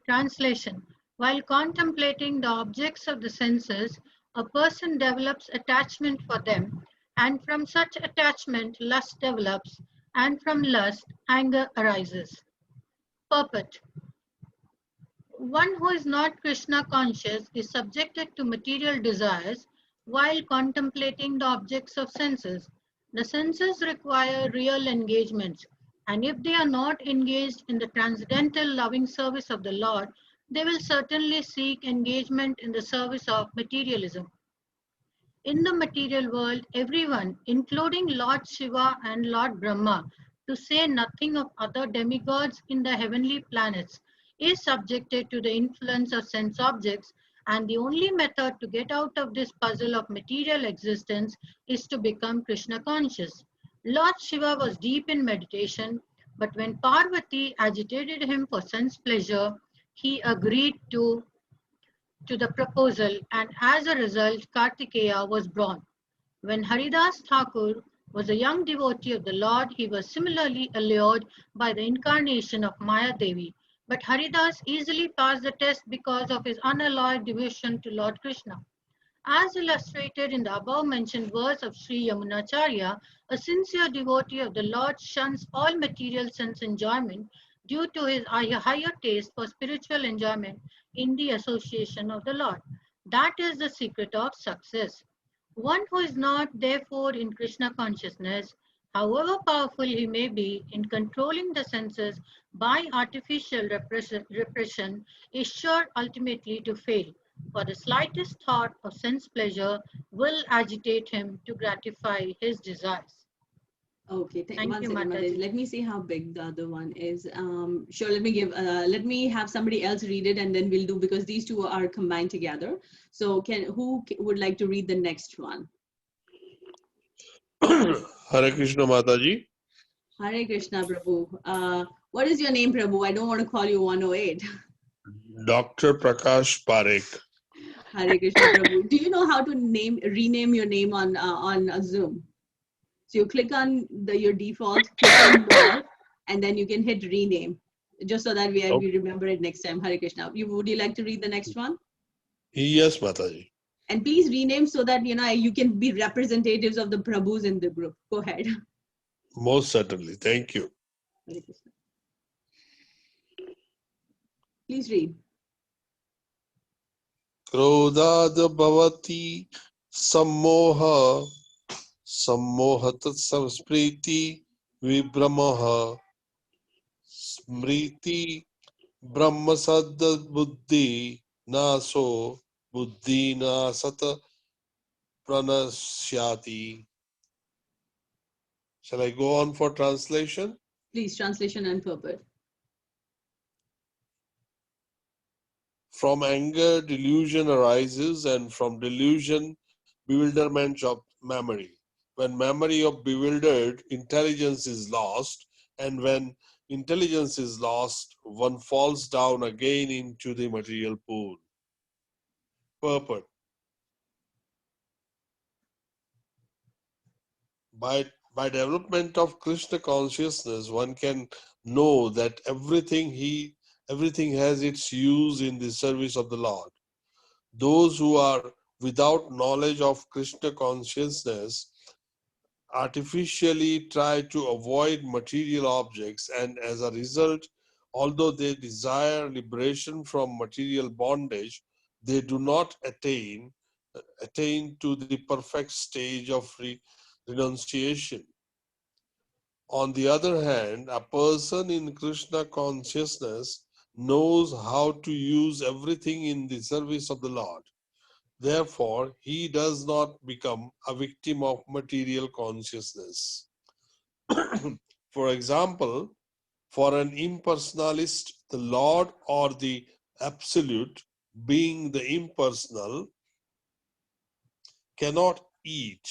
Translation. While contemplating the objects of the senses, a person develops attachment for them, and from such attachment lust develops, and from lust anger arises. Purport. One who is not Krishna conscious is subjected to material desires while contemplating the objects of senses. The senses require real engagements, and if they are not engaged in the transcendental loving service of the Lord, they will certainly seek engagement in the service of materialism. In the material world, everyone, including Lord Shiva and Lord Brahma, to say nothing of other demigods in the heavenly planets, is subjected to the influence of sense objects, and the only method to get out of this puzzle of material existence is to become Krishna conscious. Lord Shiva was deep in meditation, but when Parvati agitated him for sense pleasure, he agreed to the proposal, and as a result, Kartikeya was born. When Haridas Thakur was a young devotee of the Lord, he was similarly allured by the incarnation of Maya Devi. But Haridas easily passed the test because of his unalloyed devotion to Lord Krishna. As illustrated in the above mentioned verse of Sri Yamunacharya, a sincere devotee of the Lord shuns all material sense enjoyment due to his higher taste for spiritual enjoyment in the association of the Lord. That is the secret of success. One who is not, therefore, in Krishna consciousness, however powerful he may be in controlling the senses by artificial repression, is sure ultimately to fail, for the slightest thought of sense pleasure will agitate him to gratify his desires. Okay, Thank one you, second, Mataji. Mataji. Let me see how big the other one is. Sure, let me have somebody else read it, and then we'll do, because these two are combined together. So who would like to read the next one? Hare Krishna Mataji. Hare Krishna, Prabhu. What is your name, Prabhu? I don't want to call you 108. Dr. Prakash Parekh. Hare Krishna, Prabhu. Do you know how to rename your name on Zoom? So you click on your default, click on more, and then you can hit rename, just so that we remember it next time. Hare Krishna. Would you like to read the next one? Yes, Mataji. And please rename so that you can be representatives of the Prabhus in the group. Go ahead. Most certainly. Thank you. Hare Krishna. Please read. Krodad bhavati sammoha sammohat samspriti vibramaha smriti brahmasad buddhi naso buddhi nasat pranasyati. Shall I go on for translation? Please, translation and purport. From anger, delusion arises, and from delusion, bewilderment of memory. When memory of bewildered, intelligence is lost, and when intelligence is lost, one falls down again into the material pool. Purport. By development of Krishna consciousness, one can know that everything has its use in the service of the Lord. Those who are without knowledge of Krishna consciousness artificially try to avoid material objects, and as a result, although they desire liberation from material bondage, they do not attain to the perfect stage of renunciation. On the other hand, a person in Krishna consciousness knows how to use everything in the service of the Lord. Therefore, he does not become a victim of material consciousness. For example, for an impersonalist, the Lord or the Absolute, being the impersonal, cannot eat.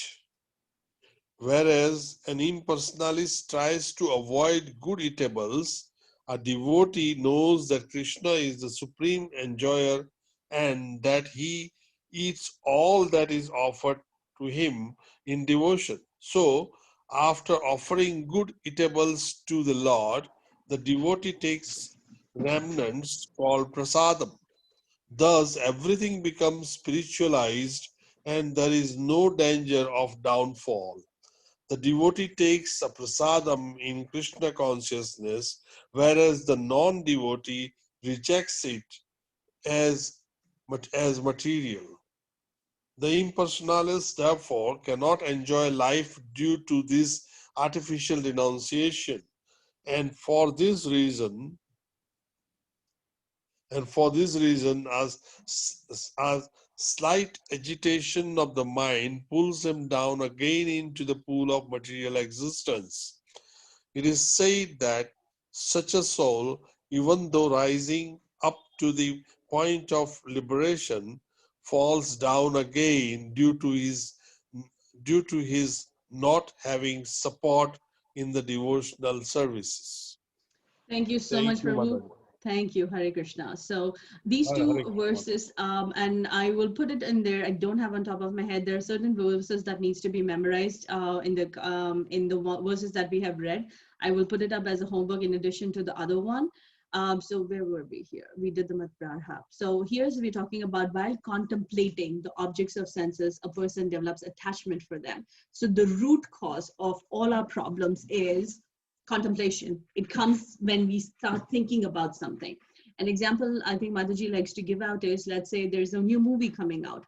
Whereas an impersonalist tries to avoid good eatables, a devotee knows that Krishna is the supreme enjoyer and that he eats all that is offered to him in devotion. So, after offering good eatables to the Lord, the devotee takes remnants called prasadam. Thus, everything becomes spiritualized and there is no danger of downfall. The devotee takes a prasadam in Krishna consciousness, whereas the non-devotee rejects it as material. The impersonalist, therefore, cannot enjoy life due to this artificial renunciation. And for this reason, And for this reason, as slight agitation of the mind pulls him down again into the pool of material existence. It is said that such a soul, even though rising up to the point of liberation, falls down again due to his not having support in the devotional services. Thank you so Thank much, you, Prabhu. Mataji. Thank you, Hare Krishna. So these Hare two Krishna. verses, and I will put it in there. I don't have on top of my head. There are certain verses that needs to be memorized in the verses that we have read. I will put it up as a homework in addition to the other one. So where were we here? We did the Matprarha. So here's we're talking about while contemplating the objects of senses, a person develops attachment for them. So the root cause of all our problems is contemplation. It comes when we start thinking about something. An example I think Mataji likes to give out is, let's say there's a new movie coming out.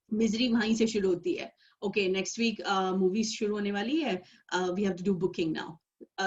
Misery wahin se shuru hoti hai. Okay, next week movies shuru hone wali hai. We have to do booking now.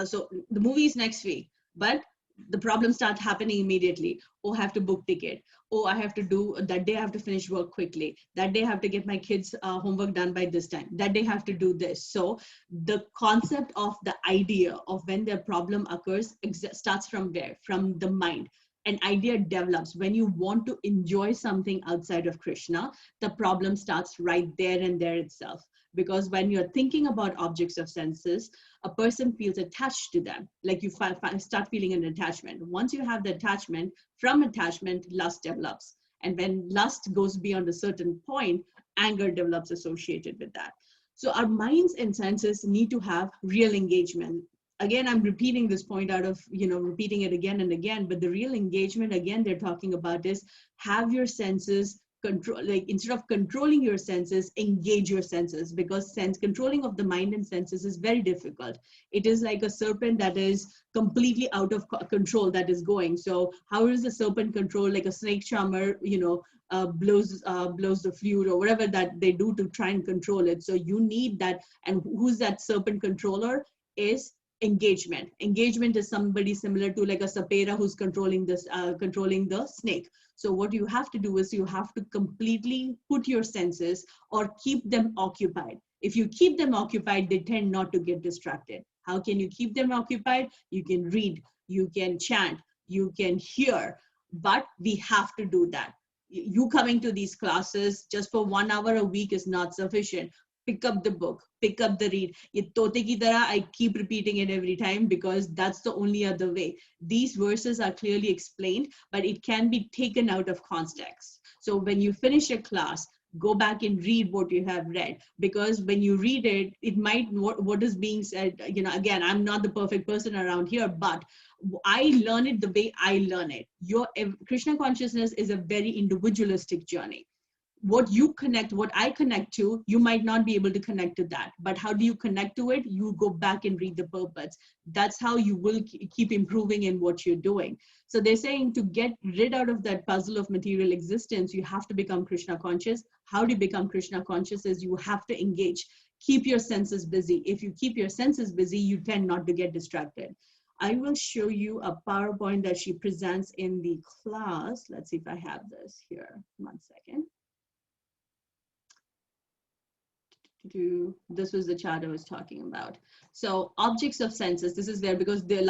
So the movie is next week, but the problems start happening immediately. Oh, I have to book ticket. Oh, I have to do that day. I have to finish work quickly. That day I have to get my kids' homework done by this time. That day I have to do this. So the concept of the idea of when the problem occurs starts from where? From the mind. An idea develops when you want to enjoy something outside of Krishna. The problem starts right there and there itself. Because when you're thinking about objects of senses, a person feels attached to them, like you start feeling an attachment. Once you have the attachment, from attachment, lust develops. And when lust goes beyond a certain point, anger develops associated with that. So our minds and senses need to have real engagement. Again, I'm repeating this point out of, repeating it again and again, but the real engagement, again, they're talking about is have your senses control, like instead of controlling your senses, engage your senses, because controlling of the mind and senses is very difficult. It is like a serpent that is completely out of control that is going. So how is the serpent controlled? Like a snake charmer, blows the flute or whatever that they do to try and control it. So you need that. And who's that serpent controller? Is engagement. Engagement is somebody similar to like a sapera who's controlling this, controlling the snake. So what you have to do is you have to completely put your senses or keep them occupied. If you keep them occupied, they tend not to get distracted. How can you keep them occupied? You can read, you can chant, you can hear, but we have to do that. You coming to these classes just for 1 hour a week is not sufficient. Pick up the book, pick up the read. Ye tote ki tarah, I keep repeating it every time because that's the only other way. These verses are clearly explained, but it can be taken out of context. So when you finish a class, go back and read what you have read, because when you read it, it might, what is being said, again, I'm not the perfect person around here, but I learn it the way I learn it. Your Krishna consciousness is a very individualistic journey. What you connect, what I connect to, you might not be able to connect to that. But how do you connect to it? You go back and read the purports. That's how you will keep improving in what you're doing. So they're saying to get rid out of that puzzle of material existence, you have to become Krishna conscious. How do you become Krishna conscious? Is you have to engage. Keep your senses busy. If you keep your senses busy, you tend not to get distracted. I will show you a PowerPoint that she presents in the class. Let's see if I have this here. 1 second. This was the chart I was talking about. So objects of senses, this is there because the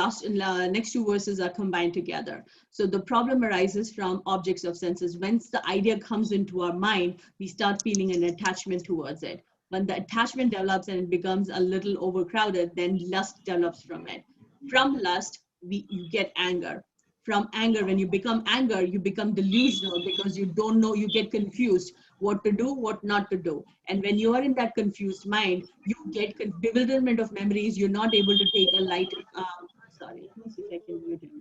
next two verses are combined together. So the problem arises from objects of senses. Once the idea comes into our mind, we start feeling an attachment towards it. When the attachment develops and it becomes a little overcrowded, then lust develops from it. From lust, you get anger. From anger, when you become anger, you become delusional because you don't know, you get confused what to do, what not to do. And when you are in that confused mind, you get bewilderment of memories. You're not able to take a light, sorry, let me see if I can mute everybody.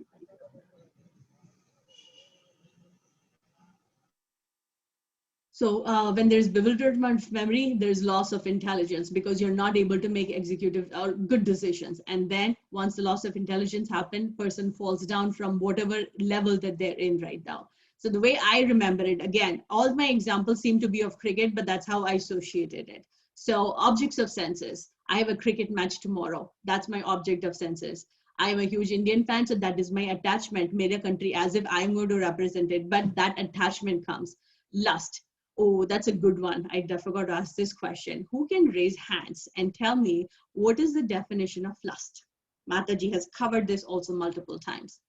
So when there's bewilderment of memory, there's loss of intelligence because you're not able to make executive or good decisions. And then once the loss of intelligence happens, person falls down from whatever level that they're in right now. So the way I remember it, again, all my examples seem to be of cricket, but that's how I associated it. So objects of senses. I have a cricket match tomorrow. That's my object of senses. I'm a huge Indian fan, so that is my attachment, mera country, as if I'm going to represent it. But that attachment comes. Lust. Oh, that's a good one. I forgot to ask this question. Who can raise hands and tell me what is the definition of lust? Mataji has covered this also multiple times.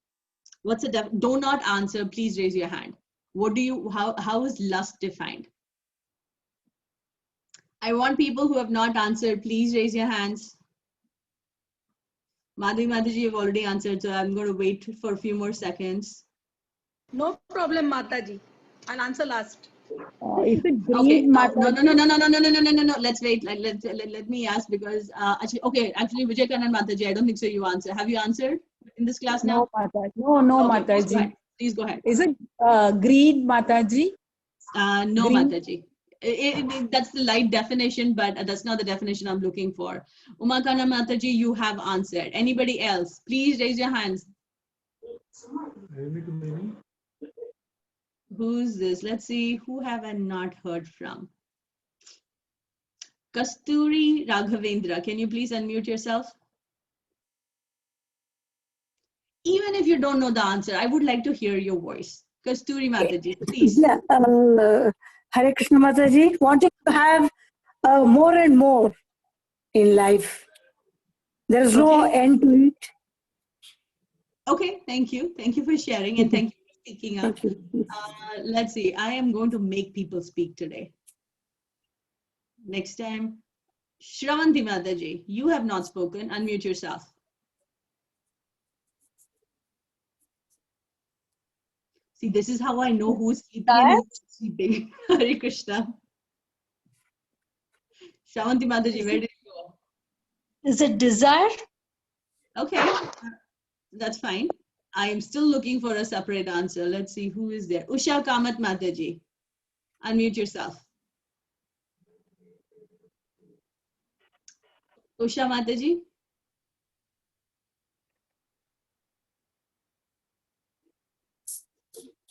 What's the do not answer, please raise your hand. What do you, how is lust defined? I want people who have not answered, please raise your hands. Mataji, you've already answered, so I'm going to wait for a few more seconds. No problem, Mataji. I'll answer last. Is it greed, Okay. No. Mataji? Let's wait. Let me ask because actually, Vijay Kannan Mataji, I don't think so. You answer. Have you answered in this class now? No, Mataji. No, Okay, Mataji. please go ahead. Is it greed, Mataji? No, Greed? Mataji. That's the light definition, but that's not the definition I'm looking for. Umakana Mataji, you have answered. Anybody else? Please raise your hands. Who's this? Let's see. Who have I not heard from? Kasturi Raghavendra. Can you please unmute yourself? Even if you don't know the answer, I would like to hear your voice. Kasturi Mataji, please. Yeah, Hare Krishna Mataji, wanting to have more and more in life. There is no end to it. Okay, thank you. Thank you for sharing and thank you for speaking up. Let's see. I am going to make people speak today. Next time, Shravanti Mataji, you have not spoken. Unmute yourself. See, this is how I know who's sleeping and who's sleeping. Hare Krishna. Shravanti Mataji, where did you go? Is it desire? Okay, that's fine. I am still looking for a separate answer. Let's see who is there. Usha Kamat Mataji, unmute yourself. Usha Mataji.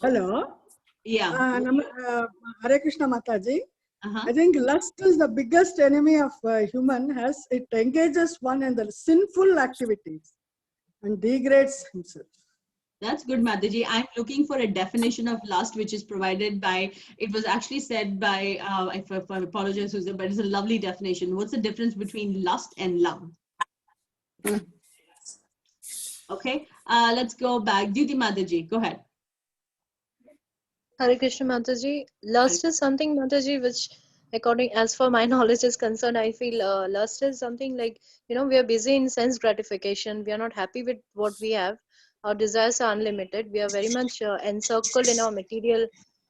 Hello. Yeah. Hare Krishna Mataji. I think lust is the biggest enemy of human, as it engages one in the sinful activities and degrades himself. That's good, Mataji. I'm looking for a definition of lust, which is provided by, it was actually said by, I apologize, but it's a lovely definition. What's the difference between lust and love? Okay, let's go back. Diti Mataji, go ahead. Hare Krishna Mataji, lust is something, Mataji, which as for my knowledge is concerned, I feel lust is something like, we are busy in sense gratification. We are not happy with what we have. Our desires are unlimited. We are very much encircled in our material,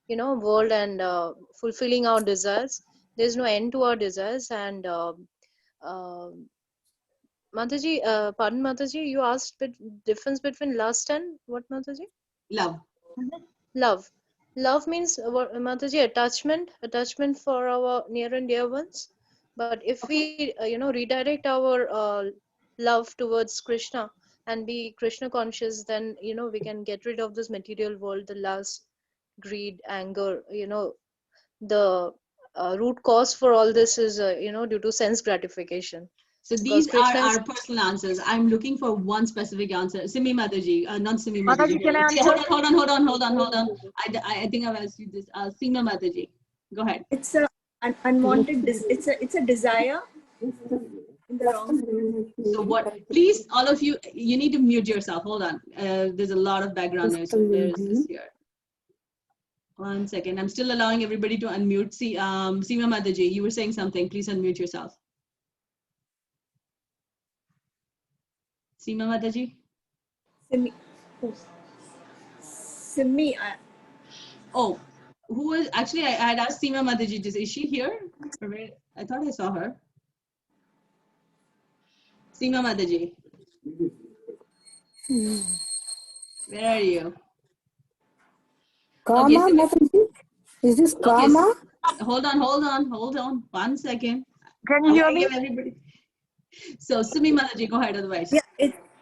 world and fulfilling our desires. There's no end to our desires. And Mataji, pardon Mataji, you asked the difference between lust and what, Mataji? Love. Love. Love means, Mataji, attachment for our near and dear ones. But if we, redirect our love towards Krishna and be Krishna conscious, then, we can get rid of this material world, the lust, greed, anger, the root cause for all this is, due to sense gratification. So these are our personal answers. I'm looking for one specific answer. Simi Mataji, not Simi Mataji. Can I answer? Hold on. I think I've asked you this. Sima Mataji, go ahead. It's an unwanted. It's a desire. In the wrong. So what? Please, all of you, you need to mute yourself. Hold on. There's a lot of background noise. So where is this here? 1 second. I'm still allowing everybody to unmute. See, Sima Mataji, you were saying something. Please unmute yourself. Sima Mataji? Simi. Oh, who is actually? I had asked Sima Mataji. Is she here? I thought I saw her. Sima Mataji. Where are you? Kama, okay, Mataji? Is this Kama? Okay, hold on. 1 second. Can you hear me? Everybody. So, Simi Mataji, go ahead otherwise. Yeah,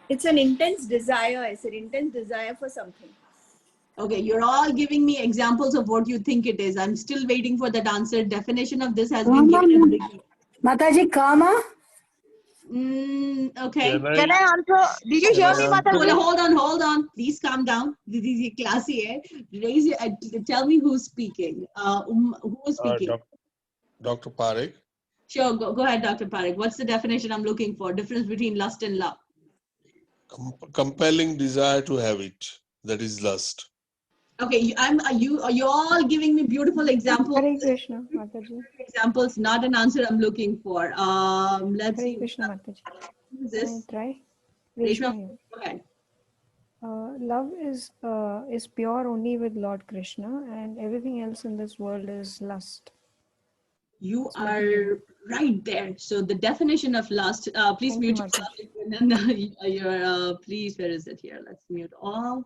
it's an intense desire. I said intense desire for something. Okay, you're all giving me examples of what you think it is. I'm still waiting for that answer. Definition of this has been given in the beginning. Mataji, Kama? Okay. Can I answer? Did you Can hear I me, answer Mataji? Hold on. Please calm down. This is your classy, eh? Raise your, tell me who's speaking. Who is speaking? Dr. Parekh? Sure, go ahead, Dr. Parekh. What's the definition I'm looking for? Difference between lust and love. Compelling desire to have it. That is lust. Okay, are you all giving me beautiful examples? Hare Krishna, Mataji. Examples, not an answer I'm looking for. Let's Hare see. Krishna, Mataji. Who is Can I this? try? Reshma, Reshma here. go ahead. Love is pure only with Lord Krishna, and everything else in this world is lust. You It's are material. right there. So the definition of lust, please Thank you, mute yourself. Please, where is it here? Let's mute all.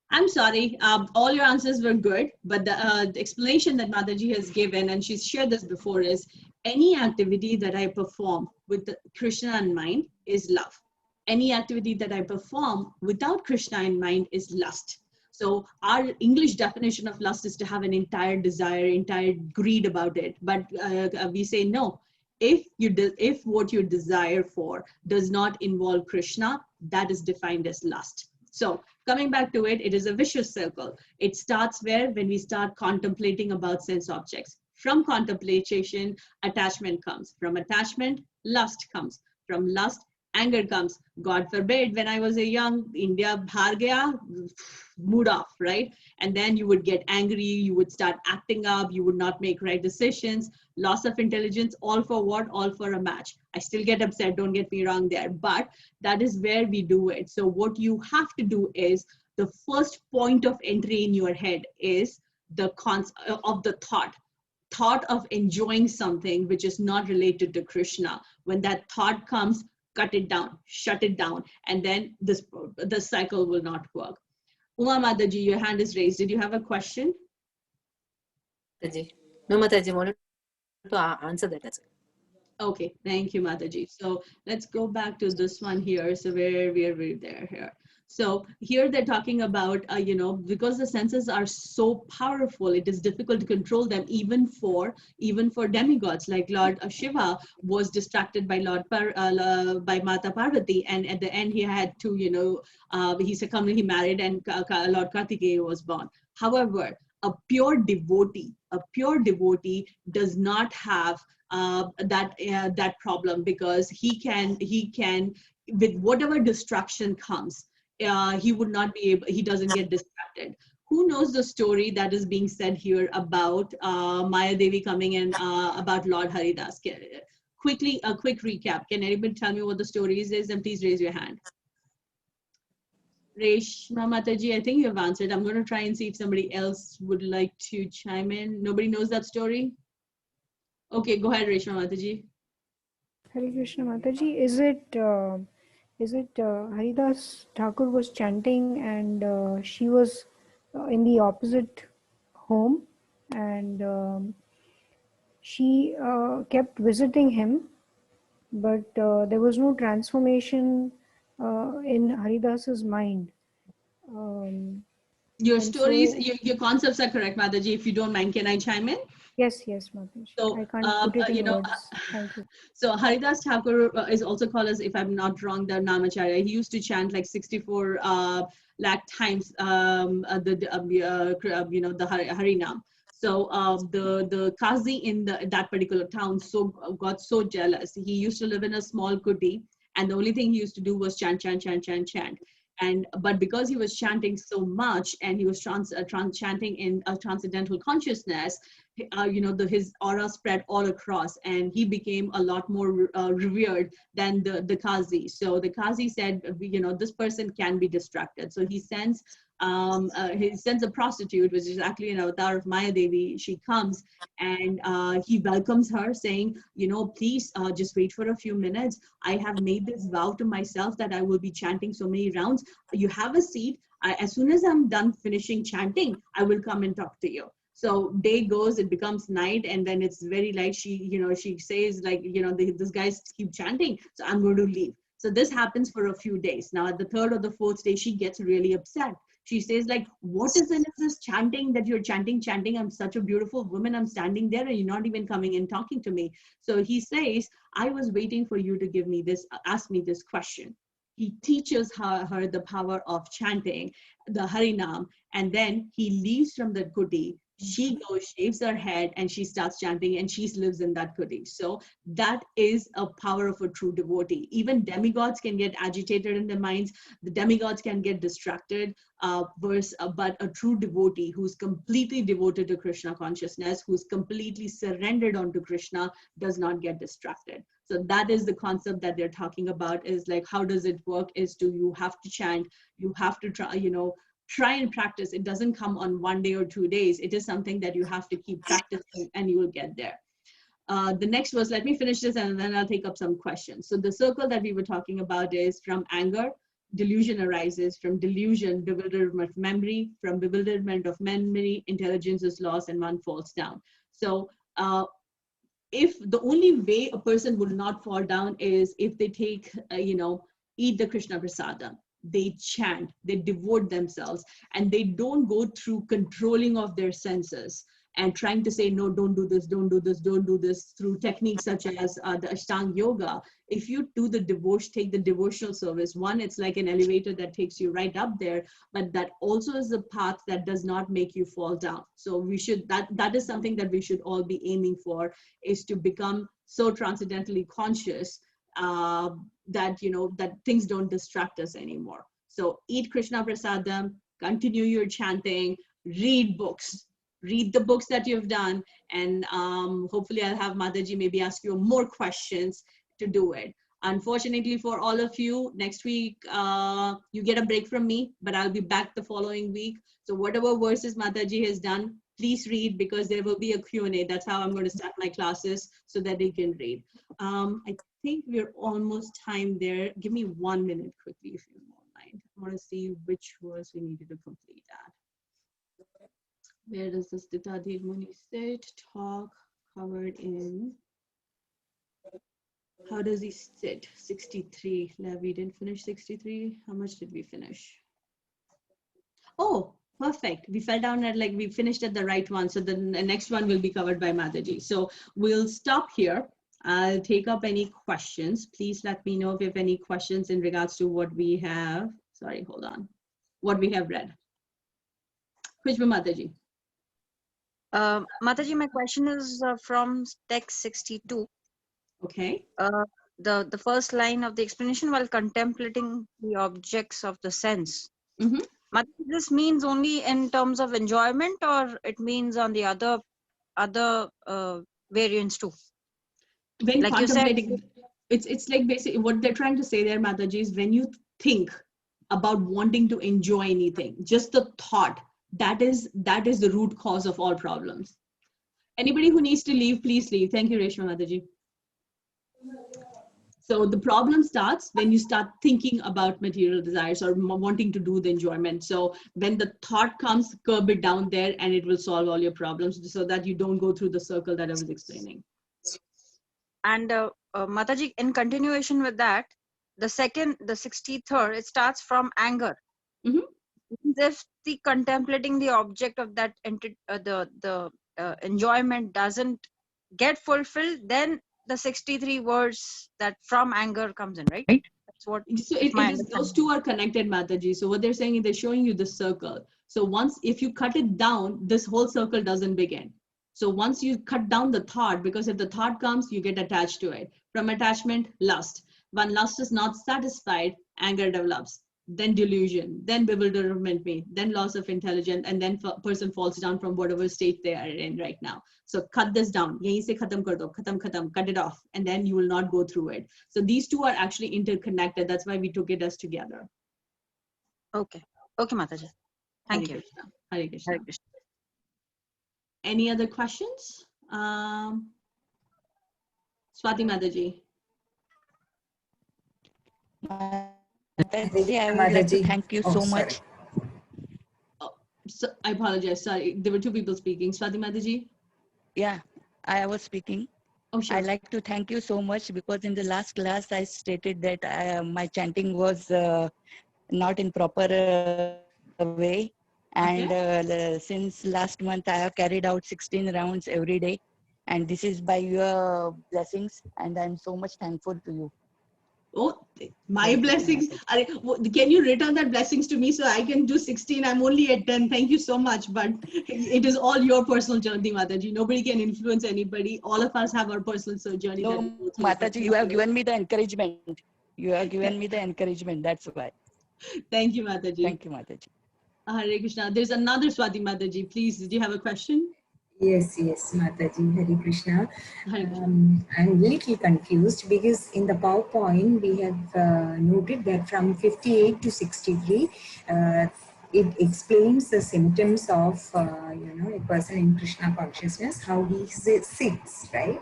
I'm sorry, all your answers were good, but the explanation that Mataji has given, and she's shared this before, is any activity that I perform with the Krishna in mind is love. Any activity that I perform without Krishna in mind is lust. So our English definition of lust is to have an entire desire, entire greed about it. But we say no. If what you desire for does not involve Krishna, that is defined as lust. So coming back to it, it is a vicious circle. It starts when we start contemplating about sense objects. From contemplation, attachment comes. From attachment, lust comes. From lust, anger comes. God forbid, when I was a young India, bhar gaya, mood off, right? And then you would get angry, you would start acting up, you would not make right decisions, loss of intelligence, all for what? All for a match. I still get upset, don't get me wrong there, but that is where we do it. So what you have to do is, the first point of entry in your head is the thought of enjoying something which is not related to Krishna. When that thought comes, cut it down, shut it down, and then the cycle will not work. Uma Mataji, your hand is raised. Did you have a question? Mataji. No, Mataji, wanted to answer that as well. Okay, thank you, Mataji. So let's go back to this one here. So where we are there here. So here they're talking about, because the senses are so powerful, it is difficult to control them, even for demigods. Like Lord Shiva was distracted by by Mata Parvati, and at the end he had to, he married, and Lord Kartikeya was born. However, a pure devotee does not have that problem, because he can with whatever distraction comes, he would not be able, he doesn't get distracted. Who knows the story that is being said here about Maya Devi coming in, about Lord Haridas? Quickly, a quick recap. Can anybody tell me what the story is? And please raise your hand. Reshma Mataji, I think you have answered. I'm going to try and see if somebody else would like to chime in. Nobody knows that story? Okay, go ahead, Reshma Mataji. Hare Krishna, Mataji. Is it Haridas Thakur was chanting, and she was in the opposite home, and she kept visiting him, but there was no transformation in Haridas's mind. Your and stories, so- your concepts are correct, Mataji. If you don't mind, can I chime in? Yes, Mataji. So, I can't put it in words. Thank you. So Haridas Thakur is also called as, if I'm not wrong, the Namacharya. He used to chant like 64 lakh times the Harinam. So the Qazi in that particular town got so jealous. He used to live in a small kuti, and the only thing he used to do was chant. But because he was chanting so much, and he was chanting in a transcendental consciousness, his aura spread all across, and he became a lot more revered than the Qazi. So the Qazi said, this person can be distracted. So he sends a prostitute, which is actually an avatar of Maya Devi. She comes, and he welcomes her, saying, please just wait for a few minutes. I have made this vow to myself that I will be chanting so many rounds. You have a seat. As soon as I'm done finishing chanting, I will come and talk to you. So day goes, it becomes night, and then it's very light. She says, like, this guys keep chanting, so I'm going to leave. So this happens for a few days. Now at the third or the fourth day, she gets really upset. She says like, what is in this chanting that you're chanting? I'm such a beautiful woman. I'm standing there and you're not even coming and talking to me. So he says, I was waiting for you to give me this, ask me this question. He teaches her the power of chanting the Harinam, and then he leaves from the kuti. She goes, shaves her head, and she starts chanting, and she lives in that kuti. So that is a power of a true devotee. Even demigods can get agitated in their minds. The demigods can get distracted. But a true devotee who's completely devoted to Krishna consciousness, who's completely surrendered onto Krishna, does not get distracted. So that is the concept that they're talking about, is like, how does it work? You have to chant, you have to try and practice. It doesn't come on 1 day or 2 days. It is something that you have to keep practicing, and you will get there. The next was, let me finish this and then I'll take up some questions. So the circle that we were talking about is from anger, delusion arises. From delusion, bewilderment of memory. From bewilderment of memory, intelligence is lost and one falls down. So if the only way a person will not fall down is if they take, eat the Krishna prasadam, they chant, they devote themselves, and they don't go through controlling of their senses and trying to say, no, don't do this, don't do this, don't do this, through techniques such as the Ashtanga Yoga. If you do the devotion, take the devotional service, one, it's like an elevator that takes you right up there, but that also is a path that does not make you fall down. So we should, that is something that we should all be aiming for, is to become so transcendentally conscious that things don't distract us anymore. So eat Krishna prasadam, continue your chanting, read books. Read the books that you've done, and hopefully I'll have Mataji maybe ask you more questions to do it. Unfortunately for all of you, next week you get a break from me, but I'll be back the following week. So whatever verses Mataji has done, please read, because there will be a Q&A. That's how I'm going to start my classes, so that they can read. I think we're almost time there. Give me 1 minute quickly, if you don't mind. I want to see which verse we needed to complete at. Where does the Stita Muni sit? Talk, covered in. How does he sit? 63. We didn't finish 63. How much did we finish? Oh, perfect. We fell down at we finished at the right one. So the next one will be covered by Mataji. So we'll stop here. I'll take up any questions. Please let me know if you have any questions in regards to what we have. Sorry, hold on. What we have read. Kushba Mataji. Mataji, my question is from text 62. Okay. The first line of the explanation, while contemplating the objects of the sense. Mm-hmm. Mataji, this means only in terms of enjoyment, or it means on the other variants too? When like contemplating, you said, it's like basically what they're trying to say there, Mataji, is when you think about wanting to enjoy anything, just the thought, that is the root cause of all problems. Anybody who needs to leave, please leave. Thank you, Reshma Mataji. So the problem starts when you start thinking about material desires or wanting to do the enjoyment. So when the thought comes, curb it down there, and it will solve all your problems, so that you don't go through the circle that I was explaining. And Mataji, in continuation with that, the 63rd, it starts from anger. Mm-hmm. If the contemplating the object of that enjoyment doesn't get fulfilled, then the 63 words that from anger comes in, right? That's what. So those two are connected, Mataji. So what they're saying is they're showing you the circle. So if you cut it down, this whole circle doesn't begin. So once you cut down the thought, because if the thought comes, you get attached to it. From attachment, lust. When lust is not satisfied, anger develops. Then delusion, then bewilderment, then loss of intelligence, and then person falls down from whatever state they are in right now. So cut this down. Yahi se khatam kar do, khatam, cut it off, and then you will not go through it. So these two are actually interconnected. That's why we took it as together. Okay. Okay, Mataji. Thank you. Hare Krishna. Hare Krishna. Any other questions? Swati Mataji. Mataji, I would like to thank you so much. Oh, so I apologize. Sorry, there were two people speaking. Swati Mataji. Yeah, I was speaking. Oh, sure. I'd like to thank you so much, because in the last class I stated that my chanting was not in proper way. And since last month, I have carried out 16 rounds every day. And this is by your blessings. And I'm so much thankful to you. Oh, my blessings. Can you return that blessings to me so I can do 16? I'm only at 10. Thank you so much. But it is all your personal journey, Mataji. Nobody can influence anybody. All of us have our personal journey. No, Mataji, you have given me the encouragement. You have given me the encouragement. That's why. Thank you, Mataji. Thank you, Mataji. Hare Krishna. There's another Swati Mataji. Please, did you have a question? Yes, Mataji, Hare Krishna. I'm a little confused because in the PowerPoint we have noted that from 58 to 63, it explains the symptoms of a person in Krishna consciousness, how he sits, right?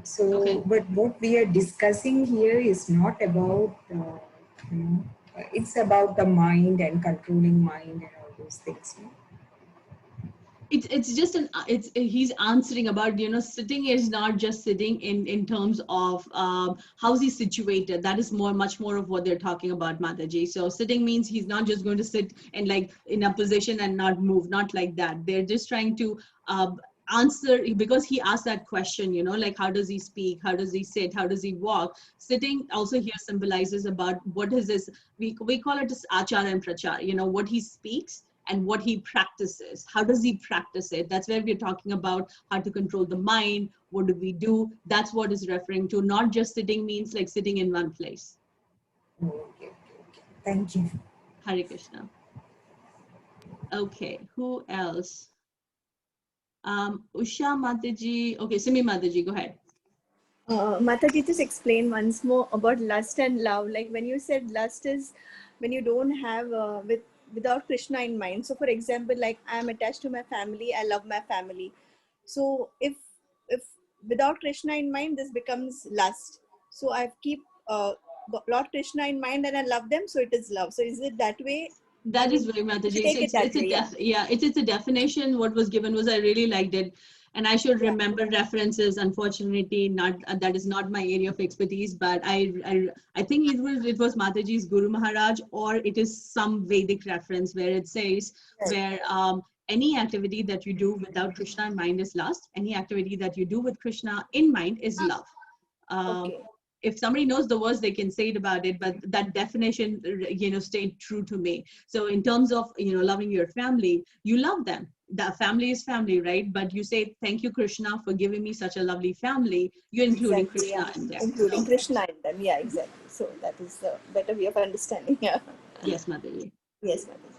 So, but what we are discussing here is not about, it's about the mind and controlling mind and all those things. No? It's just he's answering about, sitting is not just sitting in terms of how's he situated. That is much more of what they're talking about, Mataji. So sitting means he's not just going to sit and like in a position and not move, not like that. They're just trying to answer, because he asked that question, like how does he speak, how does he sit, how does he walk. Sitting also here symbolizes about what is this, we call it as achara and prachara, what he speaks and what he practices. How does he practice it? That's where we're talking about how to control the mind. What do we do? That's what is referring to. Not just sitting means like sitting in one place. Okay. Thank you. Hare Krishna. Okay, who else? Usha Mataji. Okay, Simi Mataji, go ahead. Mataji, just explain once more about lust and love. Like when you said lust is when you don't have without Krishna in mind. So for example, like I am attached to my family, I love my family. So if without Krishna in mind, this becomes lust. So I keep Lord Krishna in mind and I love them, so it is love. So is it that way? That is very Mataji. It's a definition. What was given was, I really liked it. And I should remember references. Unfortunately, that is not my area of expertise. But I think it was Mataji's Guru Maharaj, or it is some Vedic reference where it says where any activity that you do without Krishna in mind is lust. Any activity that you do with Krishna in mind is love. If somebody knows the words, they can say it about it, but that definition, stayed true to me. So in terms of, loving your family, you love them. The family is family, right? But you say, thank you, Krishna, for giving me such a lovely family. You're including Krishna in there. Including Krishna in them. Yeah, exactly. So that is a better way of understanding. Yeah. Yes, Mataji. Yes, Mataji.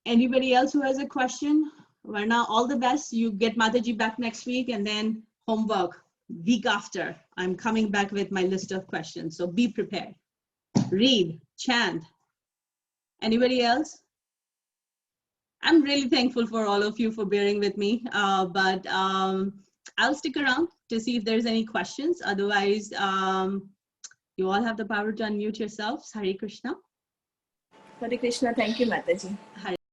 Anybody else who has a question? Varna, all the best. You get Mataji back next week, and then homework. Week after, I'm coming back with my list of questions. So be prepared. Read, chant. Anybody else? I'm really thankful for all of you for bearing with me. But I'll stick around to see if there's any questions. Otherwise, you all have the power to unmute yourselves. Hare Krishna. Hare Krishna. Thank you, Mataji. Hare